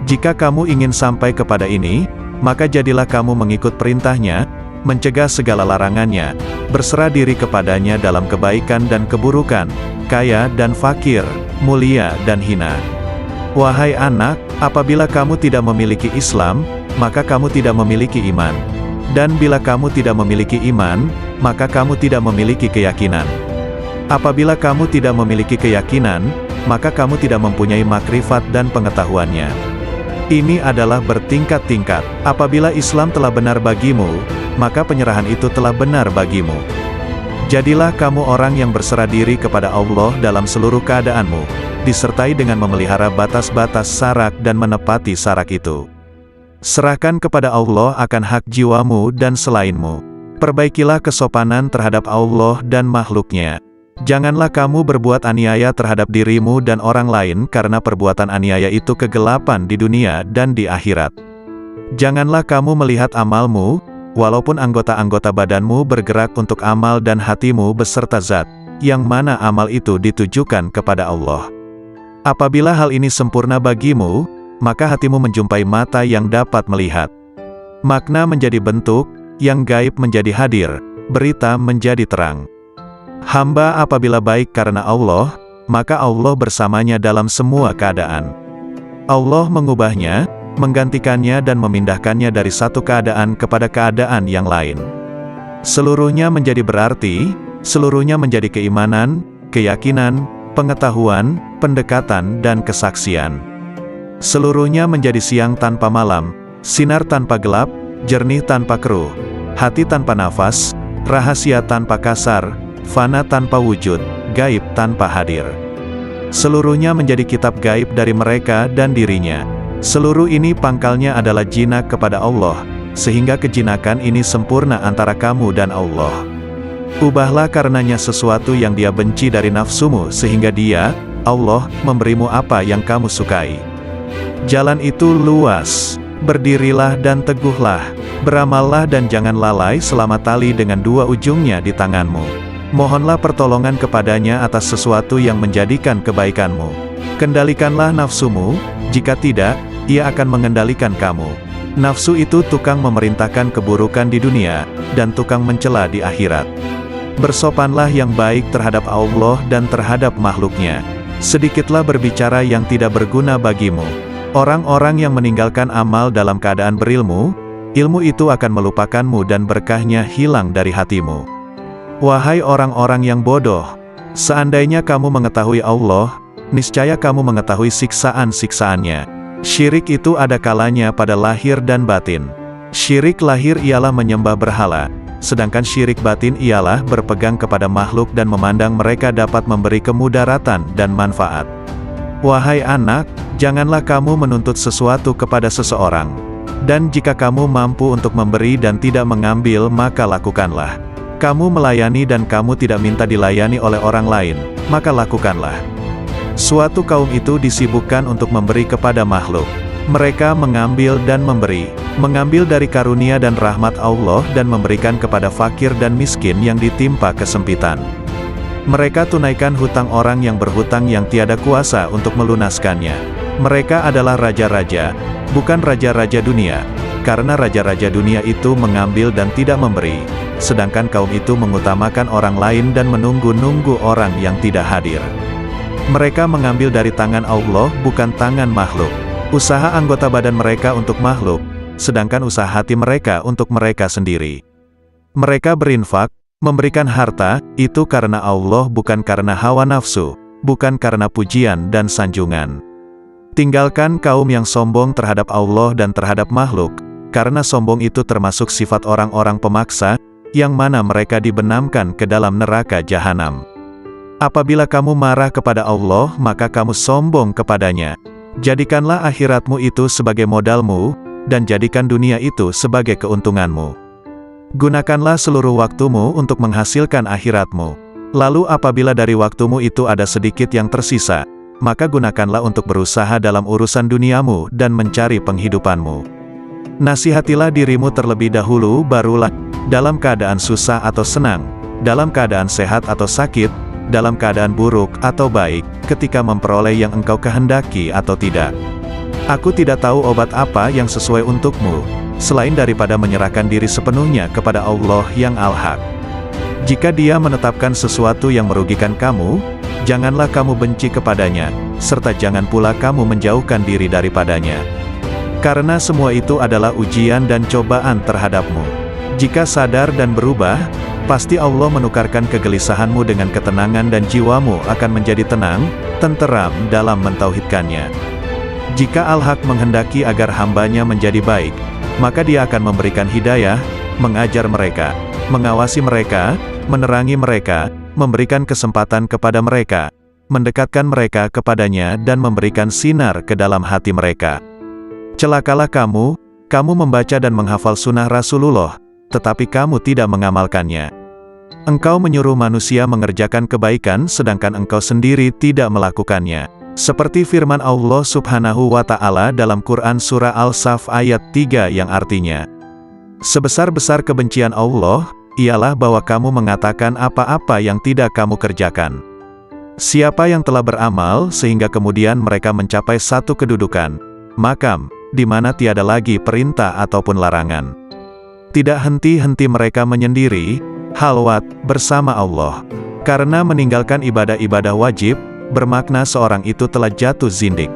S1: Jika kamu ingin sampai kepada ini, maka jadilah kamu mengikut perintahnya, mencegah segala larangannya, berserah diri kepadanya dalam kebaikan dan keburukan, kaya dan fakir, mulia dan hina. Wahai anak, apabila kamu tidak memiliki Islam, maka kamu tidak memiliki iman. Dan bila kamu tidak memiliki iman, maka kamu tidak memiliki keyakinan. Apabila kamu tidak memiliki keyakinan, maka kamu tidak mempunyai makrifat dan pengetahuannya. Ini adalah bertingkat-tingkat. Apabila Islam telah benar bagimu, maka penyerahan itu telah benar bagimu. Jadilah kamu orang yang berserah diri kepada Allah dalam seluruh keadaanmu, disertai dengan memelihara batas-batas syarak dan menepati syarak itu. Serahkan kepada Allah akan hak jiwamu dan selainmu. Perbaikilah kesopanan terhadap Allah dan makhluknya. Janganlah kamu berbuat aniaya terhadap dirimu dan orang lain karena perbuatan aniaya itu kegelapan di dunia dan di akhirat. Janganlah kamu melihat amalmu, walaupun anggota-anggota badanmu bergerak untuk amal dan hatimu beserta zat, yang mana amal itu ditujukan kepada Allah. Apabila hal ini sempurna bagimu, maka hatimu menjumpai mata yang dapat melihat. Makna menjadi bentuk, yang gaib menjadi hadir, berita menjadi terang. Hamba apabila baik karena Allah, maka Allah bersamanya dalam semua keadaan. Allah mengubahnya, menggantikannya dan memindahkannya dari satu keadaan kepada keadaan yang lain. Seluruhnya menjadi berarti, seluruhnya menjadi keimanan, keyakinan, pengetahuan, pendekatan dan kesaksian. Seluruhnya menjadi siang tanpa malam, sinar tanpa gelap, jernih tanpa keruh, hati tanpa nafas, rahasia tanpa kasar, fana tanpa wujud, gaib tanpa hadir. Seluruhnya menjadi kitab gaib dari mereka dan dirinya. Seluruh ini pangkalnya adalah jinak kepada Allah, sehingga kejinakan ini sempurna antara kamu dan Allah. Ubahlah karenanya sesuatu yang dia benci dari nafsumu sehingga dia, Allah, memberimu apa yang kamu sukai. Jalan itu luas. Berdirilah dan teguhlah. Beramallah dan jangan lalai selama tali dengan dua ujungnya di tanganmu. Mohonlah pertolongan kepadanya atas sesuatu yang menjadikan kebaikanmu. Kendalikanlah nafsumu, jika tidak, ia akan mengendalikan kamu. Nafsu itu tukang memerintahkan keburukan di dunia, dan tukang mencela di akhirat. Bersopanlah yang baik terhadap Allah dan terhadap makhluknya. Sedikitlah berbicara yang tidak berguna bagimu. Orang-orang yang meninggalkan amal dalam keadaan berilmu, ilmu itu akan melupakanmu dan berkahnya hilang dari hatimu. Wahai orang-orang yang bodoh, seandainya kamu mengetahui Allah, niscaya kamu mengetahui siksaan-siksaannya. Syirik itu ada kalanya pada lahir dan batin. Syirik lahir ialah menyembah berhala, sedangkan syirik batin ialah berpegang kepada makhluk dan memandang mereka dapat memberi kemudaratan dan manfaat. Wahai anak, janganlah kamu menuntut sesuatu kepada seseorang. Dan jika kamu mampu untuk memberi dan tidak mengambil, maka lakukanlah. Kamu melayani dan kamu tidak minta dilayani oleh orang lain, maka lakukanlah. Suatu kaum itu disibukkan untuk memberi kepada makhluk. Mereka mengambil dan memberi, mengambil dari karunia dan rahmat Allah dan memberikan kepada fakir dan miskin yang ditimpa kesempitan. Mereka tunaikan hutang orang yang berhutang yang tiada kuasa untuk melunaskannya. Mereka adalah raja-raja, bukan raja-raja dunia, karena raja-raja dunia itu mengambil dan tidak memberi. Sedangkan kaum itu mengutamakan orang lain dan menunggu-nunggu orang yang tidak hadir. Mereka mengambil dari tangan Allah bukan tangan makhluk. Usaha anggota badan mereka untuk makhluk, sedangkan usaha hati mereka untuk mereka sendiri. Mereka berinfak, memberikan harta, itu karena Allah bukan karena hawa nafsu, bukan karena pujian dan sanjungan. Tinggalkan kaum yang sombong terhadap Allah dan terhadap makhluk, karena sombong itu termasuk sifat orang-orang pemaksa, yang mana mereka dibenamkan ke dalam neraka jahanam. Apabila kamu marah kepada Allah, maka kamu sombong kepadanya. Jadikanlah akhiratmu itu sebagai modalmu, dan jadikan dunia itu sebagai keuntunganmu. Gunakanlah seluruh waktumu untuk menghasilkan akhiratmu. Lalu apabila dari waktumu itu ada sedikit yang tersisa, maka gunakanlah untuk berusaha dalam urusan duniamu dan mencari penghidupanmu. Nasihatilah dirimu terlebih dahulu, barulah dalam keadaan susah atau senang, dalam keadaan sehat atau sakit, dalam keadaan buruk atau baik, ketika memperoleh yang engkau kehendaki atau tidak. Aku tidak tahu obat apa yang sesuai untukmu, selain daripada menyerahkan diri sepenuhnya kepada Allah yang Al-Haq. Jika Dia menetapkan sesuatu yang merugikan kamu, janganlah kamu benci kepadanya, serta jangan pula kamu menjauhkan diri daripadanya. Karena semua itu adalah ujian dan cobaan terhadapmu. Jika sadar dan berubah, pasti Allah menukarkan kegelisahanmu dengan ketenangan dan jiwamu akan menjadi tenang, tenteram dalam mentauhidkannya. Jika Al-Haq menghendaki agar hambanya menjadi baik, maka Dia akan memberikan hidayah, mengajar mereka, mengawasi mereka, menerangi mereka, memberikan kesempatan kepada mereka, mendekatkan mereka kepadanya dan memberikan sinar ke dalam hati mereka. Celakalah kamu membaca dan menghafal sunnah Rasulullah, tetapi kamu tidak mengamalkannya. Engkau menyuruh manusia mengerjakan kebaikan sedangkan engkau sendiri tidak melakukannya. Seperti firman Allah Subhanahu wa Ta'ala dalam Quran Surah Al-Saf ayat 3 yang artinya, sebesar-besar kebencian Allah, ialah bahwa kamu mengatakan apa-apa yang tidak kamu kerjakan. Siapa yang telah beramal sehingga kemudian mereka mencapai satu kedudukan, makam, di mana tiada lagi perintah ataupun larangan. Tidak henti-henti mereka menyendiri, halwat, bersama Allah. Karena meninggalkan ibadah-ibadah wajib, bermakna seorang itu telah jatuh zindik.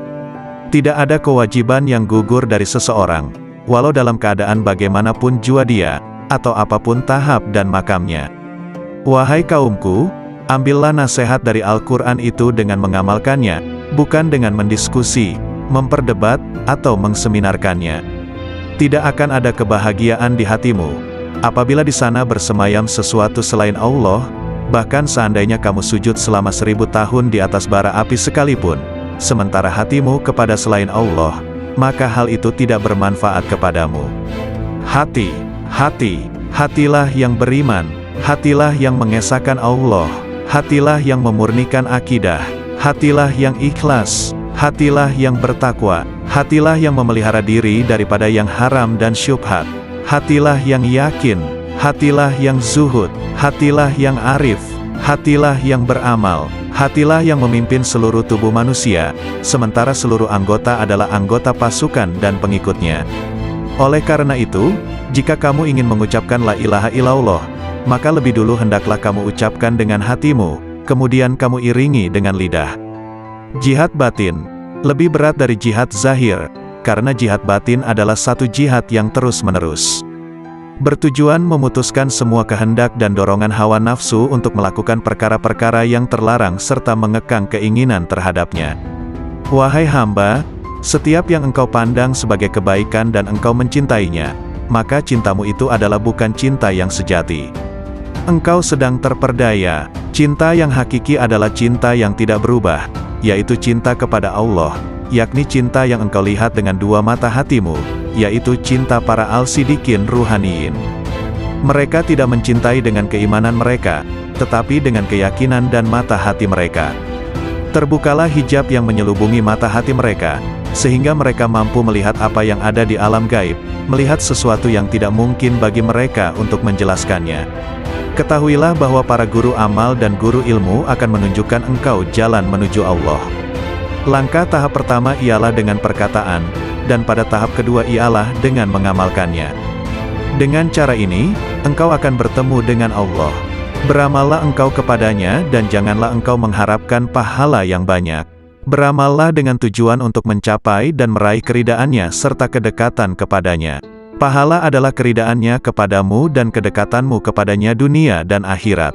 S1: Tidak ada kewajiban yang gugur dari seseorang, walau dalam keadaan bagaimanapun jua dia, atau apapun tahap dan makamnya. Wahai kaumku, ambillah nasihat dari Al-Quran itu dengan mengamalkannya, bukan dengan mendiskusi, memperdebat, atau mengseminarkannya. Tidak akan ada kebahagiaan di hatimu, apabila di sana bersemayam sesuatu selain Allah. Bahkan seandainya kamu sujud selama 1000 tahun di atas bara api sekalipun, sementara hatimu kepada selain Allah, maka hal itu tidak bermanfaat kepadamu. Hatilah yang beriman, hatilah yang mengesahkan Allah, hatilah yang memurnikan akidah, hatilah yang ikhlas, hatilah yang bertakwa, hatilah yang memelihara diri daripada yang haram dan syubhat, hatilah yang yakin, hatilah yang zuhud, hatilah yang arif, hatilah yang beramal, hatilah yang memimpin seluruh tubuh manusia, sementara seluruh anggota adalah anggota pasukan dan pengikutnya. Oleh karena itu, jika kamu ingin mengucapkan la ilaha illallah, maka lebih dulu hendaklah kamu ucapkan dengan hatimu, kemudian kamu iringi dengan lidah. Jihad batin lebih berat dari jihad zahir, karena jihad batin adalah satu jihad yang terus-menerus, bertujuan memutuskan semua kehendak dan dorongan hawa nafsu untuk melakukan perkara-perkara yang terlarang serta mengekang keinginan terhadapnya. Wahai hamba, setiap yang engkau pandang sebagai kebaikan dan engkau mencintainya, maka cintamu itu adalah bukan cinta yang sejati. Engkau sedang terperdaya. Cinta yang hakiki adalah cinta yang tidak berubah, yaitu cinta kepada Allah, yakni cinta yang engkau lihat dengan dua mata hatimu, yaitu cinta para al-sidikin ruhaniyin. Mereka tidak mencintai dengan keimanan mereka, tetapi dengan keyakinan dan mata hati mereka. Terbukalah hijab yang menyelubungi mata hati mereka, sehingga mereka mampu melihat apa yang ada di alam gaib, melihat sesuatu yang tidak mungkin bagi mereka untuk menjelaskannya. Ketahuilah bahwa para guru amal dan guru ilmu akan menunjukkan engkau jalan menuju Allah. Langkah tahap pertama ialah dengan perkataan, dan pada tahap kedua ialah dengan mengamalkannya. Dengan cara ini, engkau akan bertemu dengan Allah. Beramallah engkau kepadanya dan janganlah engkau mengharapkan pahala yang banyak. Beramallah dengan tujuan untuk mencapai dan meraih keridaannya serta kedekatan kepadanya. Pahala adalah keridaannya kepadamu dan kedekatanmu kepadanya dunia dan akhirat.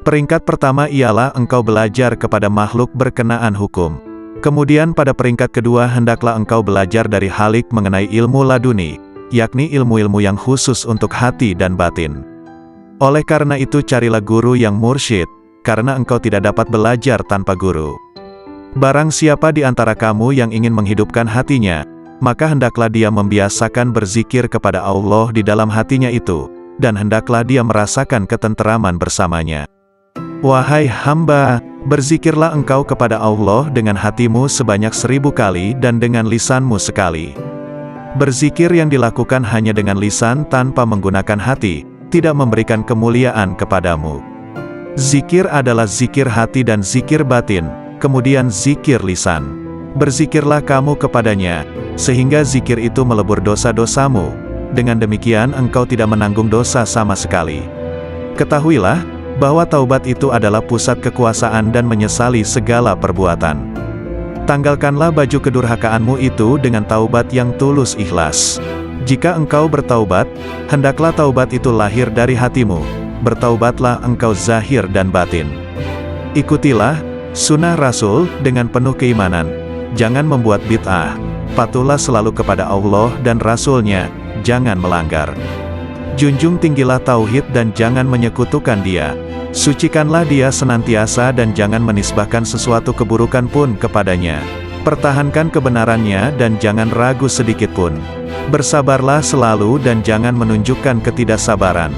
S1: Peringkat pertama ialah engkau belajar kepada makhluk berkenaan hukum. Kemudian pada peringkat kedua hendaklah engkau belajar dari Halik mengenai ilmu laduni, yakni ilmu-ilmu yang khusus untuk hati dan batin. Oleh karena itu carilah guru yang mursyid, karena engkau tidak dapat belajar tanpa guru. Barang siapa di antara kamu yang ingin menghidupkan hatinya, maka hendaklah dia membiasakan berzikir kepada Allah di dalam hatinya itu, dan hendaklah dia merasakan ketenteraman bersamanya. Wahai hamba, berzikirlah engkau kepada Allah dengan hatimu sebanyak 1000 kali dan dengan lisanmu sekali. Berzikir yang dilakukan hanya dengan lisan tanpa menggunakan hati, tidak memberikan kemuliaan kepadamu. Zikir adalah zikir hati dan zikir batin, kemudian zikir lisan. Berzikirlah kamu kepadanya, sehingga zikir itu melebur dosa-dosamu. Dengan demikian engkau tidak menanggung dosa sama sekali. Ketahuilah, bahwa taubat itu adalah pusat kekuasaan dan menyesali segala perbuatan. Tanggalkanlah baju kedurhakaanmu itu dengan taubat yang tulus ikhlas. Jika engkau bertaubat, hendaklah taubat itu lahir dari hatimu, bertaubatlah engkau zahir dan batin. Ikutilah sunnah Rasul dengan penuh keimanan, jangan membuat bid'ah, patuhlah selalu kepada Allah dan Rasul-Nya, jangan melanggar. Junjung tinggilah tauhid dan jangan menyekutukan Dia. Sucikanlah Dia senantiasa dan jangan menisbahkan sesuatu keburukan pun kepadanya. Pertahankan kebenarannya dan jangan ragu sedikit pun. Bersabarlah selalu dan jangan menunjukkan ketidaksabaran.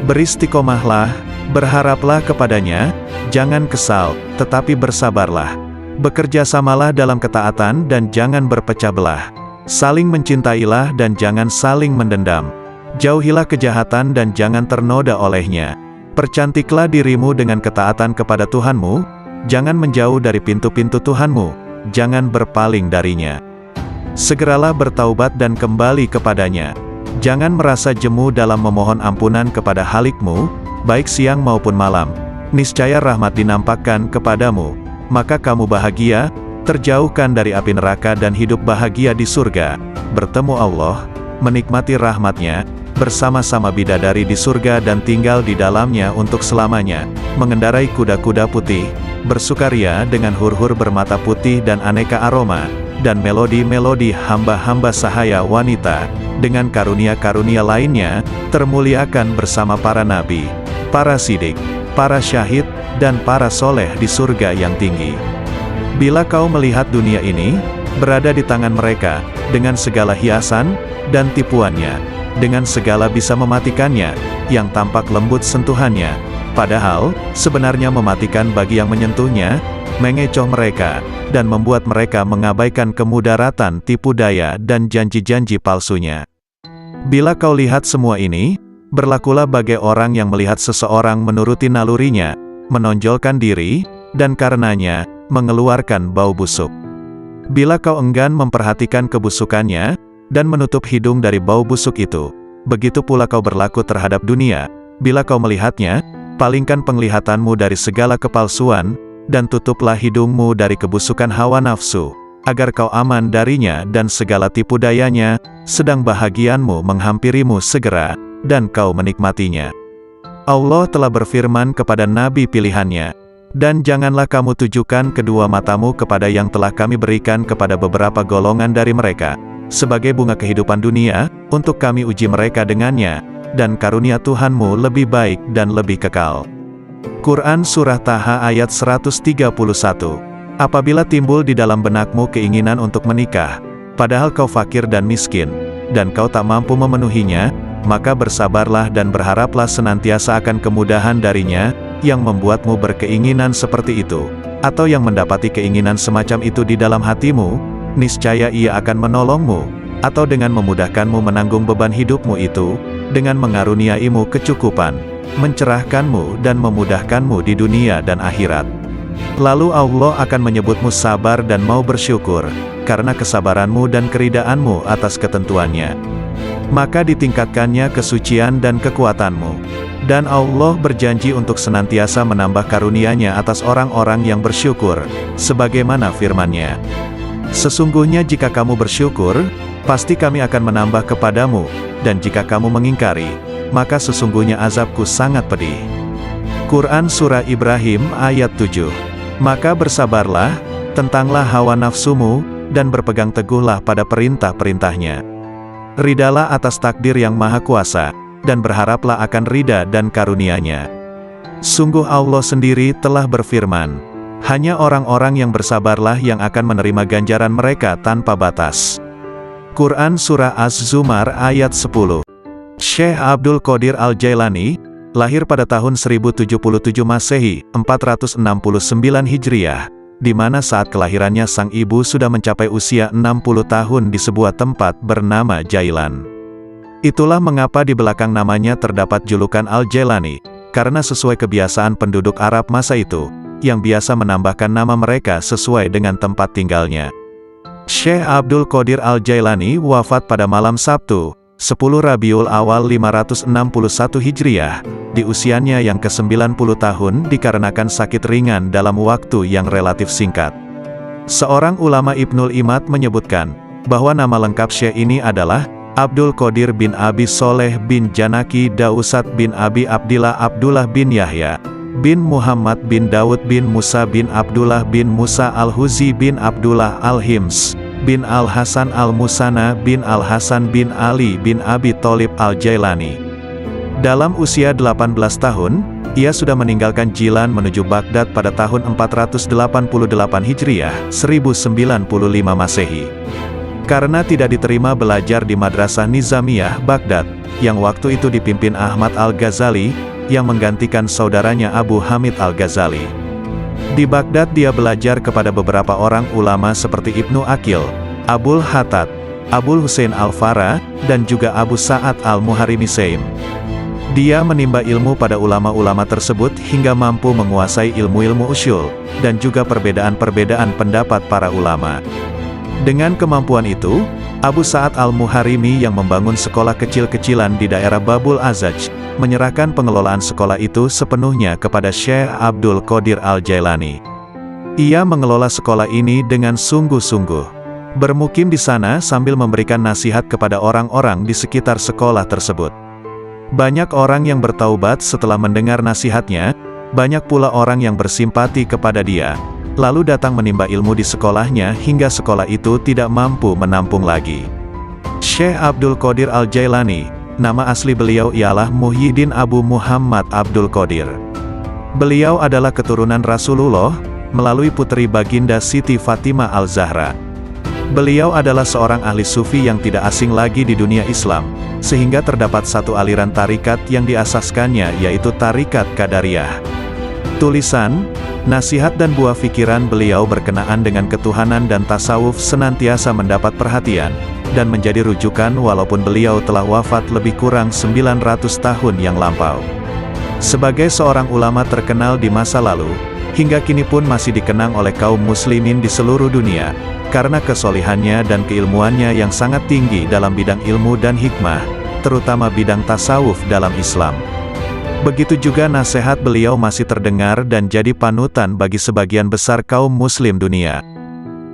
S1: Beristiqomahlah, berharaplah kepadanya, jangan kesal, tetapi bersabarlah. Bekerjasamalah dalam ketaatan dan jangan berpecah belah. Saling mencintailah dan jangan saling mendendam. Jauhilah kejahatan dan jangan ternoda olehnya. Percantiklah dirimu dengan ketaatan kepada Tuhanmu, jangan menjauh dari pintu-pintu Tuhanmu, jangan berpaling darinya. Segeralah bertaubat dan kembali kepadanya. Jangan merasa jemu dalam memohon ampunan kepada Halikmu, baik siang maupun malam. Niscaya rahmat dinampakkan kepadamu, maka kamu bahagia, terjauhkan dari api neraka dan hidup bahagia di surga, bertemu Allah, menikmati rahmat-Nya, bersama-sama bidadari di surga dan tinggal di dalamnya untuk selamanya, mengendarai kuda-kuda putih, bersukaria dengan hur-hur bermata putih dan aneka aroma, dan melodi-melodi hamba-hamba sahaya wanita, dengan karunia-karunia lainnya, termuliakan bersama para nabi, para sidik, para syahid, dan para soleh di surga yang tinggi. Bila kau melihat dunia ini, berada di tangan mereka, dengan segala hiasan, dan tipuannya, dengan segala bisa mematikannya, yang tampak lembut sentuhannya, padahal, sebenarnya mematikan bagi yang menyentuhnya, mengecoh mereka, dan membuat mereka mengabaikan kemudaratan tipu daya dan janji-janji palsunya. Bila kau lihat semua ini, berlakulah bagai orang yang melihat seseorang menuruti nalurinya, menonjolkan diri, dan karenanya, mengeluarkan bau busuk. Bila kau enggan memperhatikan kebusukannya, dan menutup hidung dari bau busuk itu, begitu pula kau berlaku terhadap dunia. Bila kau melihatnya, palingkan penglihatanmu dari segala kepalsuan, dan tutuplah hidungmu dari kebusukan hawa nafsu, agar kau aman darinya dan segala tipu dayanya, sedang bahagianmu menghampirimu segera, dan kau menikmatinya. Allah telah berfirman kepada nabi pilihannya, dan janganlah kamu tujukan kedua matamu kepada yang telah kami berikan kepada beberapa golongan dari mereka, sebagai bunga kehidupan dunia, untuk kami uji mereka dengannya, dan karunia Tuhanmu lebih baik dan lebih kekal. Quran Surah Taha ayat 131. Apabila timbul di dalam benakmu keinginan untuk menikah, padahal kau fakir dan miskin, dan kau tak mampu memenuhinya, maka bersabarlah dan berharaplah senantiasa akan kemudahan darinya, yang membuatmu berkeinginan seperti itu, atau yang mendapati keinginan semacam itu di dalam hatimu, niscaya Ia akan menolongmu, atau dengan memudahkanmu menanggung beban hidupmu itu, dengan mengaruniaimu kecukupan, mencerahkanmu dan memudahkanmu di dunia dan akhirat. Lalu Allah akan menyebutmu sabar dan mau bersyukur, karena kesabaranmu dan keridaanmu atas ketentuannya. Maka ditingkatkannya kesucian dan kekuatanmu. Dan Allah berjanji untuk senantiasa menambah karunia-Nya atas orang-orang yang bersyukur, sebagaimana firman-Nya. Sesungguhnya jika kamu bersyukur, pasti kami akan menambah kepadamu, dan jika kamu mengingkari, maka sesungguhnya azabku sangat pedih. Quran Surah Ibrahim ayat 7. Maka bersabarlah, tentanglah hawa nafsumu, dan berpegang teguhlah pada perintah-perintahnya. Ridalah atas takdir yang maha kuasa, dan berharaplah akan rida dan karunia-Nya. Sungguh Allah sendiri telah berfirman, hanya orang-orang yang bersabarlah yang akan menerima ganjaran mereka tanpa batas. Quran Surah Az-Zumar ayat 10. Syekh Abdul Qadir Al-Jailani, lahir pada tahun 1077 Masehi, 469 Hijriah, di mana saat kelahirannya sang ibu sudah mencapai usia 60 tahun di sebuah tempat bernama Jailan. Itulah mengapa di belakang namanya terdapat julukan Al-Jailani, karena sesuai kebiasaan penduduk Arab masa itu, yang biasa menambahkan nama mereka sesuai dengan tempat tinggalnya. Syekh Abdul Qadir Al-Jailani wafat pada malam Sabtu, 10 Rabiul Awal 561 Hijriah, di usianya yang ke-90 tahun dikarenakan sakit ringan dalam waktu yang relatif singkat. Seorang ulama Ibnul Imad menyebutkan, bahwa nama lengkap Syekh ini adalah Abdul Qadir bin Abi Soleh bin Janaki Dausat bin Abi Abdillah Abdullah bin Yahya bin Muhammad bin Daud bin Musa bin Abdullah bin Musa Al-Huzi bin Abdullah Al-Hims bin Al-Hasan Al-Musana bin Al-Hasan bin Ali bin Abi Tholib Al-Jailani. Dalam usia 18 tahun, ia sudah meninggalkan Jilan menuju Baghdad pada tahun 488 Hijriah, 1095 Masehi. Karena tidak diterima belajar di Madrasah Nizamiyah Baghdad, yang waktu itu dipimpin Ahmad Al-Ghazali, yang menggantikan saudaranya Abu Hamid Al-Ghazali. Di Baghdad dia belajar kepada beberapa orang ulama seperti Ibnu Aqil, Abul Hattad, Abul Husain Al-Farra, dan juga Abu Sa'ad Al-Muharrimisaim. Dia menimba ilmu pada ulama-ulama tersebut hingga mampu menguasai ilmu-ilmu usyul, dan juga perbedaan-perbedaan pendapat para ulama. Dengan kemampuan itu, Abu Sa'ad Al-Muharrimi yang membangun sekolah kecil-kecilan di daerah Babul Azaj, menyerahkan pengelolaan sekolah itu sepenuhnya kepada Syekh Abdul Qadir Al-Jailani. Ia mengelola sekolah ini dengan sungguh-sungguh. Bermukim di sana sambil memberikan nasihat kepada orang-orang di sekitar sekolah tersebut. Banyak orang yang bertaubat setelah mendengar nasihatnya, banyak pula orang yang bersimpati kepada dia, lalu datang menimba ilmu di sekolahnya hingga sekolah itu tidak mampu menampung lagi. Syekh Abdul Qadir Al-Jailani, nama asli beliau ialah Muhyiddin Abu Muhammad Abdul Qadir. Beliau adalah keturunan Rasulullah, melalui putri baginda Siti Fatimah Al-Zahra. Beliau adalah seorang ahli sufi yang tidak asing lagi di dunia Islam, sehingga terdapat satu aliran tarikat yang diasaskannya yaitu Tarikat Qadariyah. Tulisan, nasihat dan buah pikiran beliau berkenaan dengan ketuhanan dan tasawuf senantiasa mendapat perhatian, dan menjadi rujukan walaupun beliau telah wafat lebih kurang 900 tahun yang lampau. Sebagai seorang ulama terkenal di masa lalu, hingga kini pun masih dikenang oleh kaum muslimin di seluruh dunia, karena kesolihannya dan keilmuannya yang sangat tinggi dalam bidang ilmu dan hikmah, terutama bidang tasawuf dalam Islam. Begitu juga nasihat beliau masih terdengar dan jadi panutan bagi sebagian besar kaum muslim dunia.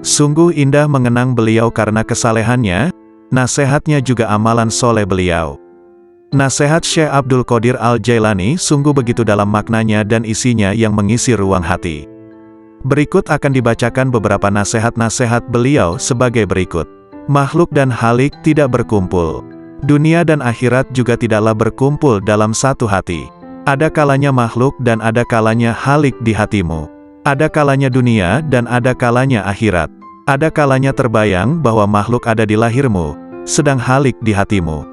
S1: Sungguh indah mengenang beliau karena kesalehannya, nasihatnya juga amalan soleh beliau. Nasihat Syekh Abdul Qadir Al-Jailani sungguh begitu dalam maknanya dan isinya yang mengisi ruang hati. Berikut akan dibacakan beberapa nasihat-nasihat beliau sebagai berikut. Makhluk dan halik tidak berkumpul. Dunia dan akhirat juga tidaklah berkumpul dalam satu hati. Ada kalanya makhluk dan ada kalanya halik di hatimu. Ada kalanya dunia dan ada kalanya akhirat. Ada kalanya terbayang bahwa makhluk ada di lahirmu, sedang halik di hatimu.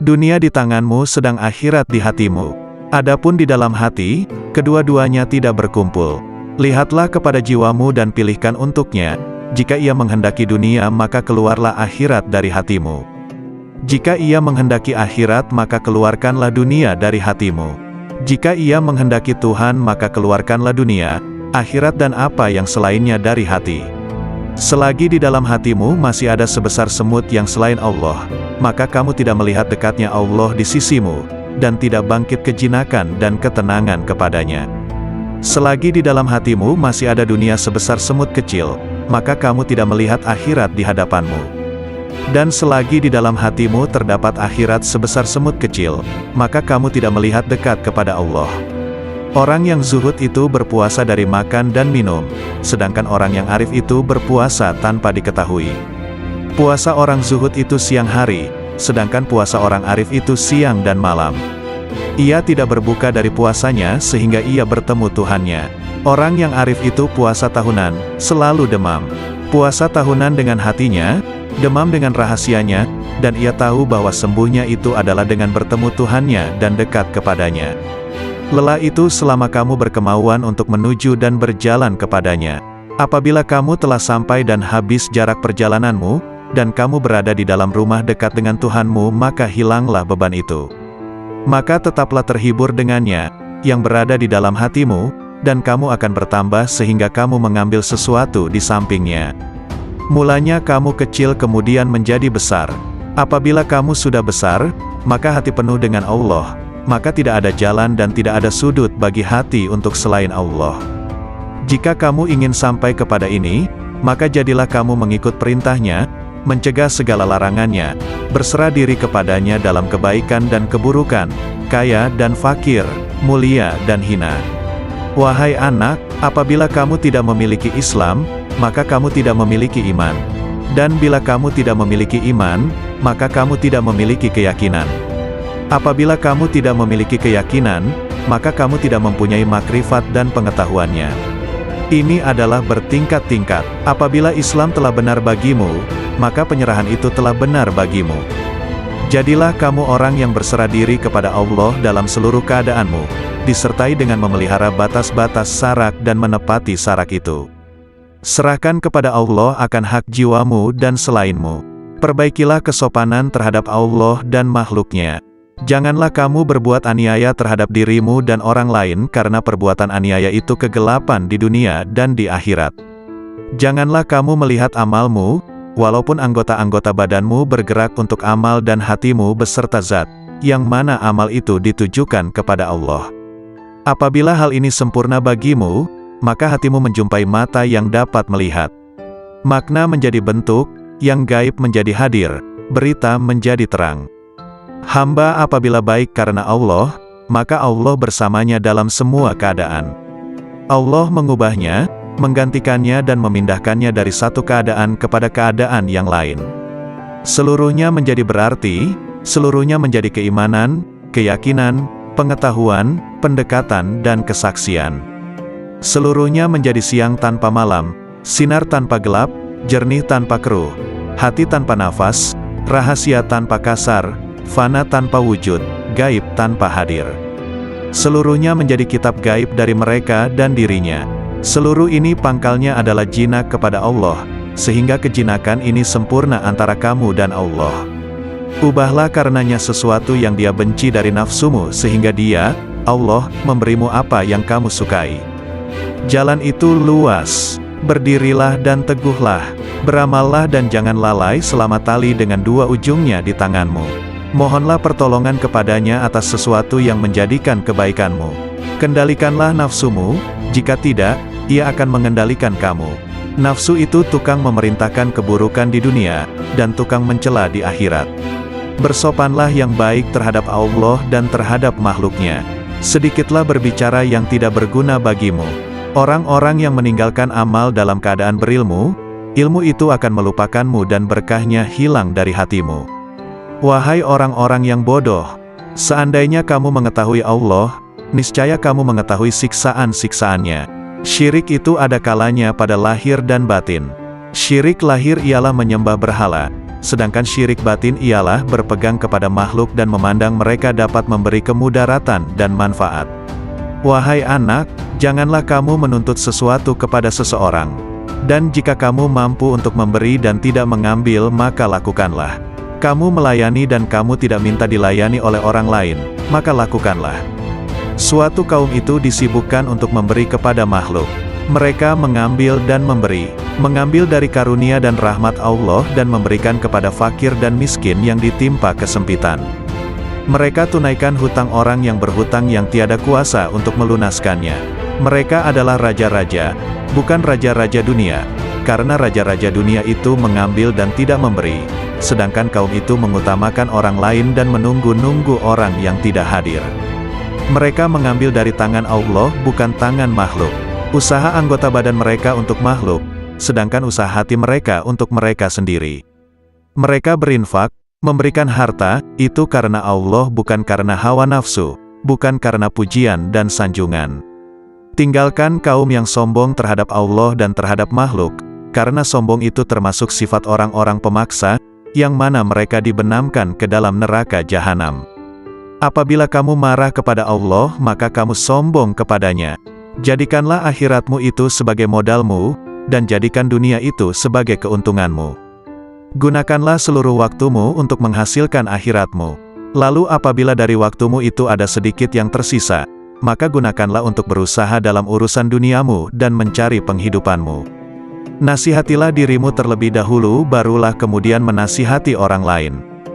S1: Dunia di tanganmu sedang akhirat di hatimu. Adapun di dalam hati, kedua-duanya tidak berkumpul. Lihatlah kepada jiwamu dan pilihkan untuknya. Jika ia menghendaki dunia maka keluarlah akhirat dari hatimu. Jika ia menghendaki akhirat maka keluarkanlah dunia dari hatimu. Jika ia menghendaki Tuhan maka keluarkanlah dunia, akhirat dan apa yang selainnya dari hati. Selagi di dalam hatimu masih ada sebesar semut yang selain Allah, maka kamu tidak melihat dekatnya Allah di sisimu, dan tidak bangkit kejinakan dan ketenangan kepadanya. Selagi di dalam hatimu masih ada dunia sebesar semut kecil, maka kamu tidak melihat akhirat di hadapanmu. Dan selagi di dalam hatimu terdapat akhirat sebesar semut kecil, maka kamu tidak melihat dekat kepada Allah. Orang yang zuhud itu berpuasa dari makan dan minum, sedangkan orang yang arif itu berpuasa tanpa diketahui. Puasa orang zuhud itu siang hari, sedangkan puasa orang arif itu siang dan malam. Ia tidak berbuka dari puasanya sehingga ia bertemu Tuhannya. Orang yang arif itu puasa tahunan, selalu demam. Puasa tahunan dengan hatinya, demam dengan rahasianya, dan ia tahu bahwa sembuhnya itu adalah dengan bertemu Tuhannya dan dekat kepadanya. Lelah itu selama kamu berkemauan untuk menuju dan berjalan kepadanya. Apabila kamu telah sampai dan habis jarak perjalananmu, dan kamu berada di dalam rumah dekat dengan Tuhanmu, maka hilanglah beban itu. Maka tetaplah terhibur dengannya, yang berada di dalam hatimu, dan kamu akan bertambah sehingga kamu mengambil sesuatu di sampingnya. Mulanya kamu kecil kemudian menjadi besar. Apabila kamu sudah besar, maka hati penuh dengan Allah, maka tidak ada jalan dan tidak ada sudut bagi hati untuk selain Allah. Jika kamu ingin sampai kepada ini, maka jadilah kamu mengikut perintahnya, mencegah segala larangannya, berserah diri kepadanya dalam kebaikan dan keburukan, kaya dan fakir, mulia dan hina. Wahai anak, apabila kamu tidak memiliki Islam, maka kamu tidak memiliki iman. Dan bila kamu tidak memiliki iman, maka kamu tidak memiliki keyakinan. Apabila kamu tidak memiliki keyakinan, maka kamu tidak mempunyai makrifat dan pengetahuannya. Ini adalah bertingkat-tingkat. Apabila Islam telah benar bagimu, maka penyerahan itu telah benar bagimu. Jadilah kamu orang yang berserah diri kepada Allah dalam seluruh keadaanmu, disertai dengan memelihara batas-batas syarak dan menepati syarak itu. Serahkan kepada Allah akan hak jiwamu dan selainmu. Perbaikilah kesopanan terhadap Allah dan makhluknya. Janganlah kamu berbuat aniaya terhadap dirimu dan orang lain karena perbuatan aniaya itu kegelapan di dunia dan di akhirat. Janganlah kamu melihat amalmu, walaupun anggota-anggota badanmu bergerak untuk amal dan hatimu beserta zat, yang mana amal itu ditujukan kepada Allah. Apabila hal ini sempurna bagimu, maka hatimu menjumpai mata yang dapat melihat. Makna menjadi bentuk, yang gaib menjadi hadir, berita menjadi terang. Hamba apabila baik karena Allah, maka Allah bersamanya dalam semua keadaan. Allah mengubahnya, menggantikannya dan memindahkannya dari satu keadaan kepada keadaan yang lain. Seluruhnya menjadi berarti, seluruhnya menjadi keimanan, keyakinan, pengetahuan, pendekatan dan kesaksian. Seluruhnya menjadi siang tanpa malam, sinar tanpa gelap, jernih tanpa keruh, hati tanpa nafas, rahasia tanpa kasar, fana tanpa wujud, gaib tanpa hadir. Seluruhnya menjadi kitab gaib dari mereka dan dirinya. Seluruh ini pangkalnya adalah jinak kepada Allah, sehingga kejinakan ini sempurna antara kamu dan Allah. Ubahlah karenanya sesuatu yang dia benci dari nafsumu sehingga dia, Allah, memberimu apa yang kamu sukai. Jalan itu luas. Berdirilah dan teguhlah. Beramallah dan jangan lalai selama tali dengan dua ujungnya di tanganmu. Mohonlah pertolongan kepadanya atas sesuatu yang menjadikan kebaikanmu. Kendalikanlah nafsumu, jika tidak, ia akan mengendalikan kamu. Nafsu itu tukang memerintahkan keburukan di dunia, dan tukang mencela di akhirat. Bersopanlah yang baik terhadap Allah dan terhadap makhluknya. Sedikitlah berbicara yang tidak berguna bagimu. Orang-orang yang meninggalkan amal dalam keadaan berilmu, ilmu itu akan melupakanmu dan berkahnya hilang dari hatimu. Wahai orang-orang yang bodoh, seandainya kamu mengetahui Allah, niscaya kamu mengetahui siksaan-siksaannya. Syirik itu ada kalanya pada lahir dan batin. Syirik lahir ialah menyembah berhala, sedangkan syirik batin ialah berpegang kepada makhluk dan memandang mereka dapat memberi kemudaratan dan manfaat. Wahai anak, janganlah kamu menuntut sesuatu kepada seseorang. Dan jika kamu mampu untuk memberi dan tidak mengambil, maka lakukanlah. Kamu melayani dan kamu tidak minta dilayani oleh orang lain, maka lakukanlah. Suatu kaum itu disibukkan untuk memberi kepada makhluk. Mereka mengambil dan memberi, mengambil dari karunia dan rahmat Allah dan memberikan kepada fakir dan miskin yang ditimpa kesempitan. Mereka tunaikan hutang orang yang berhutang yang tiada kuasa untuk melunaskannya. Mereka adalah raja-raja, bukan raja-raja dunia, karena raja-raja dunia itu mengambil dan tidak memberi. Sedangkan kaum itu mengutamakan orang lain dan menunggu-nunggu orang yang tidak hadir. Mereka mengambil dari tangan Allah bukan tangan makhluk. Usaha anggota badan mereka untuk makhluk, sedangkan usaha hati mereka untuk mereka sendiri. Mereka berinfak, memberikan harta, itu karena Allah bukan karena hawa nafsu, bukan karena pujian dan sanjungan. Tinggalkan kaum yang sombong terhadap Allah dan terhadap makhluk, karena sombong itu termasuk sifat orang-orang pemaksa, yang mana mereka dibenamkan ke dalam neraka jahanam. Apabila kamu marah kepada Allah, maka kamu sombong kepadanya. Jadikanlah akhiratmu itu sebagai modalmu, dan jadikan dunia itu sebagai keuntunganmu. Gunakanlah seluruh waktumu untuk menghasilkan akhiratmu. Lalu apabila dari waktumu itu ada sedikit yang tersisa, maka gunakanlah untuk berusaha dalam urusan duniamu dan mencari penghidupanmu. Nasihatilah dirimu terlebih dahulu, barulah kemudian menasihati orang lain.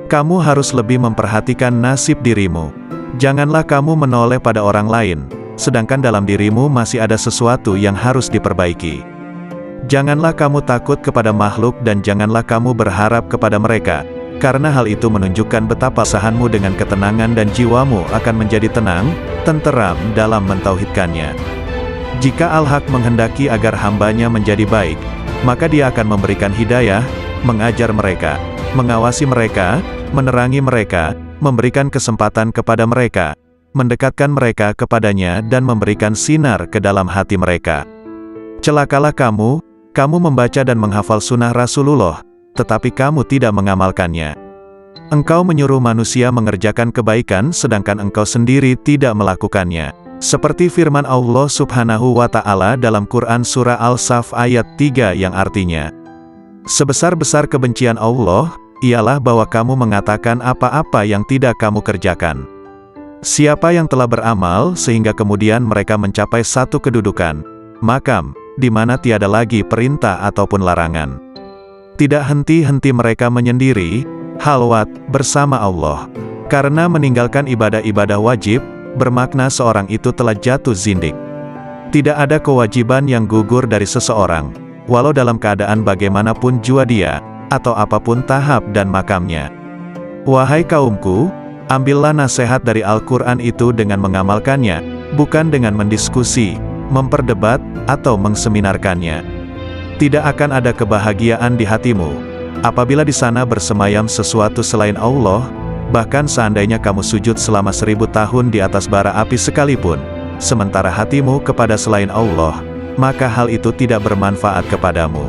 S1: Kamu harus lebih memperhatikan nasib dirimu. Janganlah kamu menoleh pada orang lain, sedangkan dalam dirimu masih ada sesuatu yang harus diperbaiki. Janganlah kamu takut kepada makhluk dan janganlah kamu berharap kepada mereka, karena hal itu menunjukkan betapa sahanmu dengan ketenangan dan jiwamu akan menjadi tenang, tenteram dalam mentauhidkannya. Jika Al-Haq menghendaki agar hambanya menjadi baik, maka Dia akan memberikan hidayah, mengajar mereka, mengawasi mereka, menerangi mereka, memberikan kesempatan kepada mereka, mendekatkan mereka kepadanya dan memberikan sinar ke dalam hati mereka. Celakalah kamu membaca dan menghafal sunnah Rasulullah, tetapi kamu tidak mengamalkannya. Engkau menyuruh manusia mengerjakan kebaikan sedangkan engkau sendiri tidak melakukannya. Seperti firman Allah Subhanahu wa Ta'ala dalam Quran Surah Al-Saf ayat 3 yang artinya, sebesar-besar kebencian Allah, ialah bahwa kamu mengatakan apa-apa yang tidak kamu kerjakan. Siapa yang telah beramal sehingga kemudian mereka mencapai satu kedudukan, makam, di mana tiada lagi perintah ataupun larangan. Tidak henti-henti mereka menyendiri, halwat, bersama Allah. Karena meninggalkan ibadah-ibadah wajib, bermakna seorang itu telah jatuh zindik. Tidak ada kewajiban yang gugur dari seseorang, walau dalam keadaan bagaimanapun jua dia, atau apapun tahap dan makamnya. Wahai kaumku, ambillah nasihat dari Al-Quran itu dengan mengamalkannya, bukan dengan mendiskusi, memperdebat, atau mengseminarkannya. Tidak akan ada kebahagiaan di hatimu, apabila di sana bersemayam sesuatu selain Allah, bahkan seandainya kamu sujud selama 1000 tahun di atas bara api sekalipun, sementara hatimu kepada selain Allah, maka hal itu tidak bermanfaat kepadamu.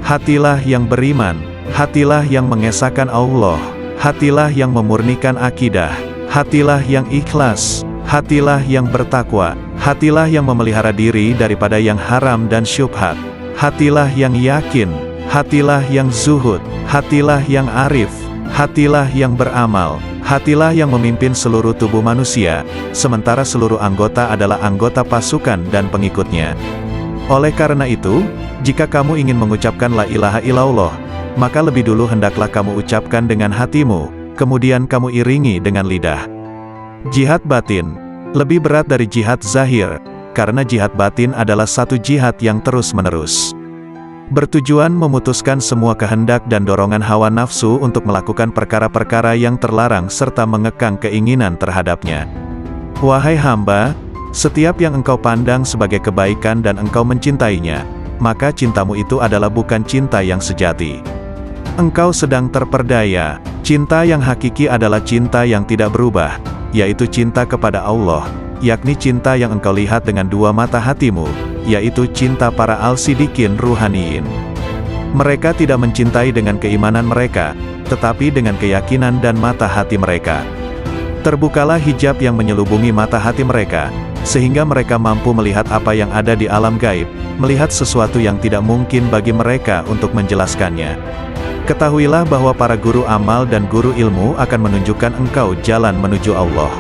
S1: Hatilah yang beriman, hatilah yang mengesahkan Allah, hatilah yang memurnikan akidah, hatilah yang ikhlas, hatilah yang bertakwa, hatilah yang memelihara diri daripada yang haram dan syubhat, hatilah yang yakin, hatilah yang zuhud, hatilah yang arif, hatilah yang beramal, hatilah yang memimpin seluruh tubuh manusia, sementara seluruh anggota adalah anggota pasukan dan pengikutnya. Oleh karena itu, jika kamu ingin mengucapkan la ilaha illallah, maka lebih dulu hendaklah kamu ucapkan dengan hatimu, kemudian kamu iringi dengan lidah. Jihad batin lebih berat dari jihad zahir, karena jihad batin adalah satu jihad yang terus-menerus, bertujuan memutuskan semua kehendak dan dorongan hawa nafsu untuk melakukan perkara-perkara yang terlarang serta mengekang keinginan terhadapnya. Wahai hamba, setiap yang engkau pandang sebagai kebaikan dan engkau mencintainya, maka cintamu itu adalah bukan cinta yang sejati. Engkau sedang terperdaya. Cinta yang hakiki adalah cinta yang tidak berubah, yaitu cinta kepada Allah, yakni cinta yang engkau lihat dengan dua mata hatimu, yaitu cinta para al-sidikin ruhaniyin. Mereka tidak mencintai dengan keimanan mereka, tetapi dengan keyakinan dan mata hati mereka. Terbukalah hijab yang menyelubungi mata hati mereka, sehingga mereka mampu melihat apa yang ada di alam gaib, melihat sesuatu yang tidak mungkin bagi mereka untuk menjelaskannya. Ketahuilah bahwa para guru amal dan guru ilmu akan menunjukkan engkau jalan menuju Allah.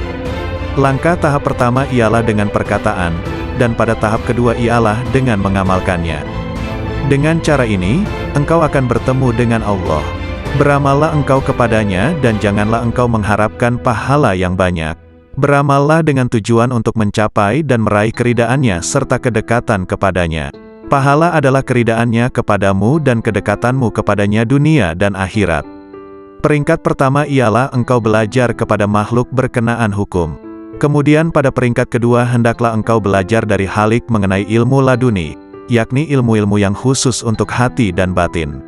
S1: Langkah tahap pertama ialah dengan perkataan, dan pada tahap kedua ialah dengan mengamalkannya. Dengan cara ini, engkau akan bertemu dengan Allah. Beramallah engkau kepadanya dan janganlah engkau mengharapkan pahala yang banyak. Beramallah dengan tujuan untuk mencapai dan meraih keridaannya serta kedekatan kepadanya. Pahala adalah keridaannya kepadamu dan kedekatanmu kepadanya dunia dan akhirat. Peringkat pertama ialah engkau belajar kepada makhluk berkenaan hukum. Kemudian pada peringkat kedua hendaklah engkau belajar dari Halik mengenai ilmu laduni, yakni ilmu-ilmu yang khusus untuk hati dan batin.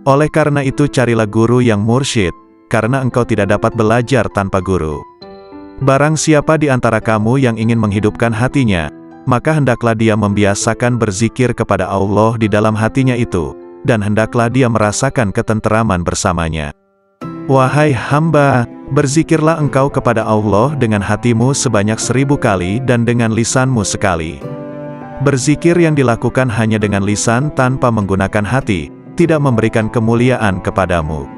S1: Oleh karena itu carilah guru yang mursyid, karena engkau tidak dapat belajar tanpa guru. Barang siapa di antara kamu yang ingin menghidupkan hatinya, maka hendaklah dia membiasakan berzikir kepada Allah di dalam hatinya itu, dan hendaklah dia merasakan ketenteraman bersamanya. Wahai hamba, berzikirlah engkau kepada Allah dengan hatimu sebanyak 1000 kali dan dengan lisanmu sekali. Berzikir yang dilakukan hanya dengan lisan tanpa menggunakan hati, tidak memberikan kemuliaan kepadamu.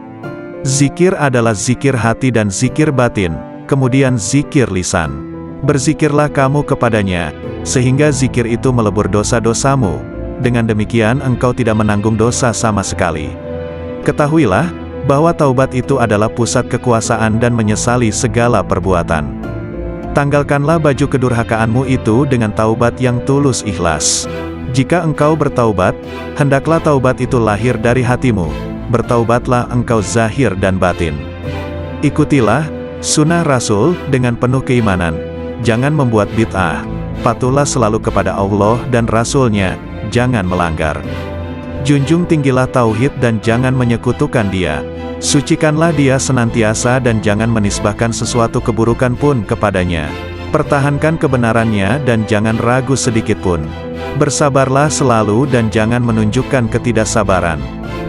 S1: Zikir adalah zikir hati dan zikir batin, kemudian zikir lisan. Berzikirlah kamu kepadanya, sehingga zikir itu melebur dosa-dosamu. Dengan demikian engkau tidak menanggung dosa sama sekali. Ketahuilah, bahwa taubat itu adalah pusat kekuasaan dan menyesali segala perbuatan. Tanggalkanlah baju kedurhakaanmu itu dengan taubat yang tulus ikhlas. Jika engkau bertaubat, hendaklah taubat itu lahir dari hatimu. Bertaubatlah engkau zahir dan batin. Ikutilah sunnah Rasul dengan penuh keimanan. Jangan membuat bid'ah. Patuhlah selalu kepada Allah dan Rasul-Nya, jangan melanggar. Junjung tinggilah tauhid dan jangan menyekutukan Dia. Sucikanlah Dia senantiasa dan jangan menisbahkan sesuatu keburukan pun kepadanya. Pertahankan kebenarannya dan jangan ragu sedikitpun. Bersabarlah selalu dan jangan menunjukkan ketidaksabaran.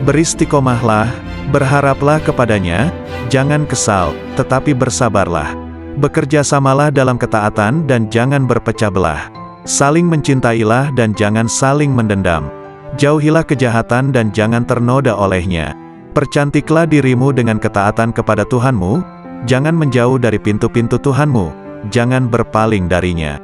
S1: Beristiqomahlah, berharaplah kepadanya, jangan kesal, tetapi bersabarlah. Bekerjasamalah dalam ketaatan dan jangan berpecah belah. Saling mencintailah dan jangan saling mendendam. Jauhilah kejahatan dan jangan ternoda olehnya. Percantiklah dirimu dengan ketaatan kepada Tuhanmu, jangan menjauh dari pintu-pintu Tuhanmu, jangan berpaling darinya.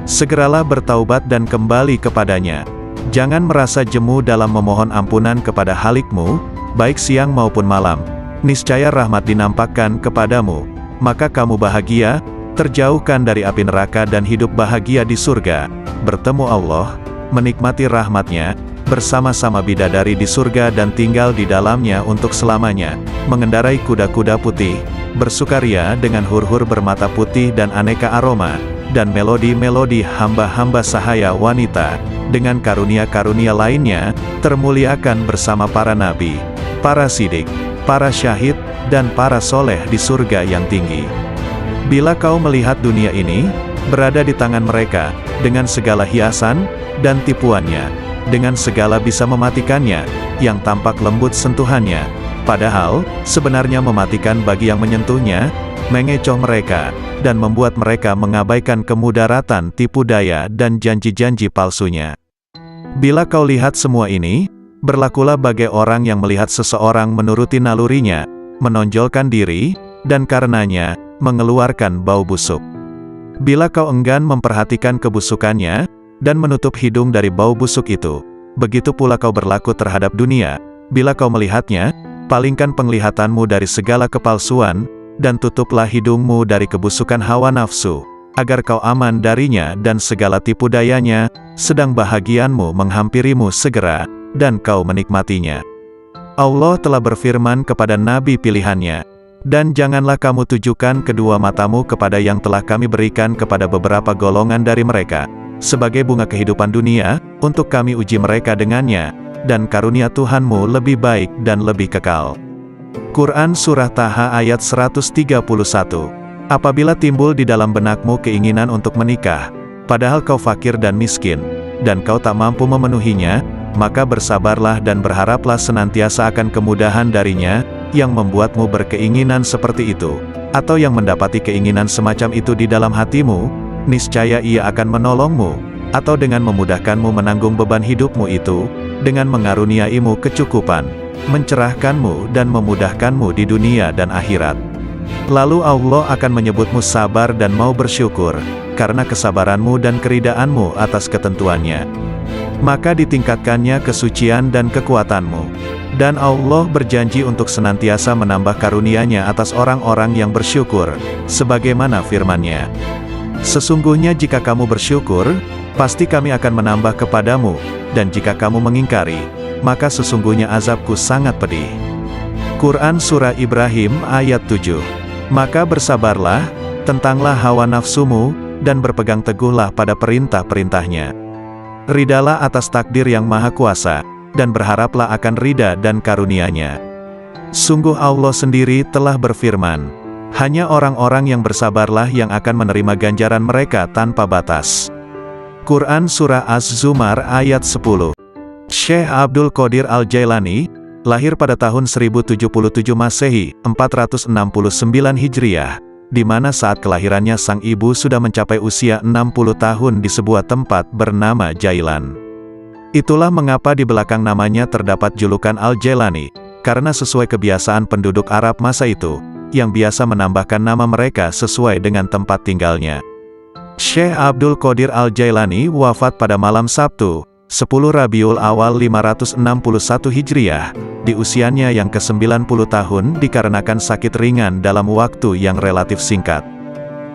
S1: Segeralah bertaubat dan kembali kepadanya. Jangan merasa jemu dalam memohon ampunan kepada Halikmu, baik siang maupun malam. Niscaya rahmat dinampakkan kepadamu, maka kamu bahagia, terjauhkan dari api neraka dan hidup bahagia di surga. Bertemu Allah, menikmati rahmatnya, bersama-sama bidadari di surga dan tinggal di dalamnya untuk selamanya, mengendarai kuda-kuda putih, bersukaria dengan hur-hur bermata putih dan aneka aroma, dan melodi-melodi hamba-hamba sahaya wanita, dengan karunia-karunia lainnya, termuliakan bersama para nabi, para sidik, para syahid, dan para soleh di surga yang tinggi. Bila kau melihat dunia ini, berada di tangan mereka, dengan segala hiasan, dan tipuannya, dengan segala bisa mematikannya, yang tampak lembut sentuhannya, padahal, sebenarnya mematikan bagi yang menyentuhnya, mengecoh mereka, dan membuat mereka mengabaikan kemudaratan tipu daya dan janji-janji palsunya. Bila kau lihat semua ini, berlakulah bagai orang yang melihat seseorang menuruti nalurinya, menonjolkan diri, dan karenanya, mengeluarkan bau busuk. Bila kau enggan memperhatikan kebusukannya, dan menutup hidung dari bau busuk itu, begitu pula kau berlaku terhadap dunia. Bila kau melihatnya, palingkan penglihatanmu dari segala kepalsuan, dan tutuplah hidungmu dari kebusukan hawa nafsu, agar kau aman darinya dan segala tipu dayanya, sedang bahagianmu menghampirimu segera, dan kau menikmatinya. Allah telah berfirman kepada nabi pilihannya, dan janganlah kamu tujukan kedua matamu kepada yang telah kami berikan kepada beberapa golongan dari mereka, sebagai bunga kehidupan dunia, untuk kami uji mereka dengannya, dan karunia Tuhanmu lebih baik dan lebih kekal. Quran Surah Taha ayat 131. Apabila timbul di dalam benakmu keinginan untuk menikah, padahal kau fakir dan miskin, dan kau tak mampu memenuhinya, maka bersabarlah dan berharaplah senantiasa akan kemudahan darinya, yang membuatmu berkeinginan seperti itu, atau yang mendapati keinginan semacam itu di dalam hatimu, niscaya Ia akan menolongmu, atau dengan memudahkanmu menanggung beban hidupmu itu, dengan mengaruniaimu kecukupan, mencerahkanmu dan memudahkanmu di dunia dan akhirat. Lalu Allah akan menyebutmu sabar dan mau bersyukur, karena kesabaranmu dan keridaanmu atas ketentuannya. Maka ditingkatkannya kesucian dan kekuatanmu. Dan Allah berjanji untuk senantiasa menambah karunia-Nya atas orang-orang yang bersyukur, sebagaimana firman-Nya. Sesungguhnya jika kamu bersyukur, pasti kami akan menambah kepadamu, dan jika kamu mengingkari, maka sesungguhnya azabku sangat pedih. Quran Surah Ibrahim ayat 7. Maka bersabarlah, tentanglah hawa nafsumu, dan berpegang teguhlah pada perintah-perintahnya. Ridalah atas takdir yang maha kuasa, dan berharaplah akan ridha dan karunia-Nya. Sungguh Allah sendiri telah berfirman, hanya orang-orang yang bersabarlah yang akan menerima ganjaran mereka tanpa batas. Quran Surah Az-Zumar ayat 10. Syekh Abdul Qadir Al-Jailani, lahir pada tahun 1077 Masehi, 469 Hijriah, di mana saat kelahirannya sang ibu sudah mencapai usia 60 tahun di sebuah tempat bernama Jailan. Itulah mengapa di belakang namanya terdapat julukan Al-Jailani, karena sesuai kebiasaan penduduk Arab masa itu, yang biasa menambahkan nama mereka sesuai dengan tempat tinggalnya. Syekh Abdul Qadir Al-Jailani wafat pada malam Sabtu, 10 Rabiul Awal 561 Hijriah, di usianya yang ke-90 tahun dikarenakan sakit ringan dalam waktu yang relatif singkat.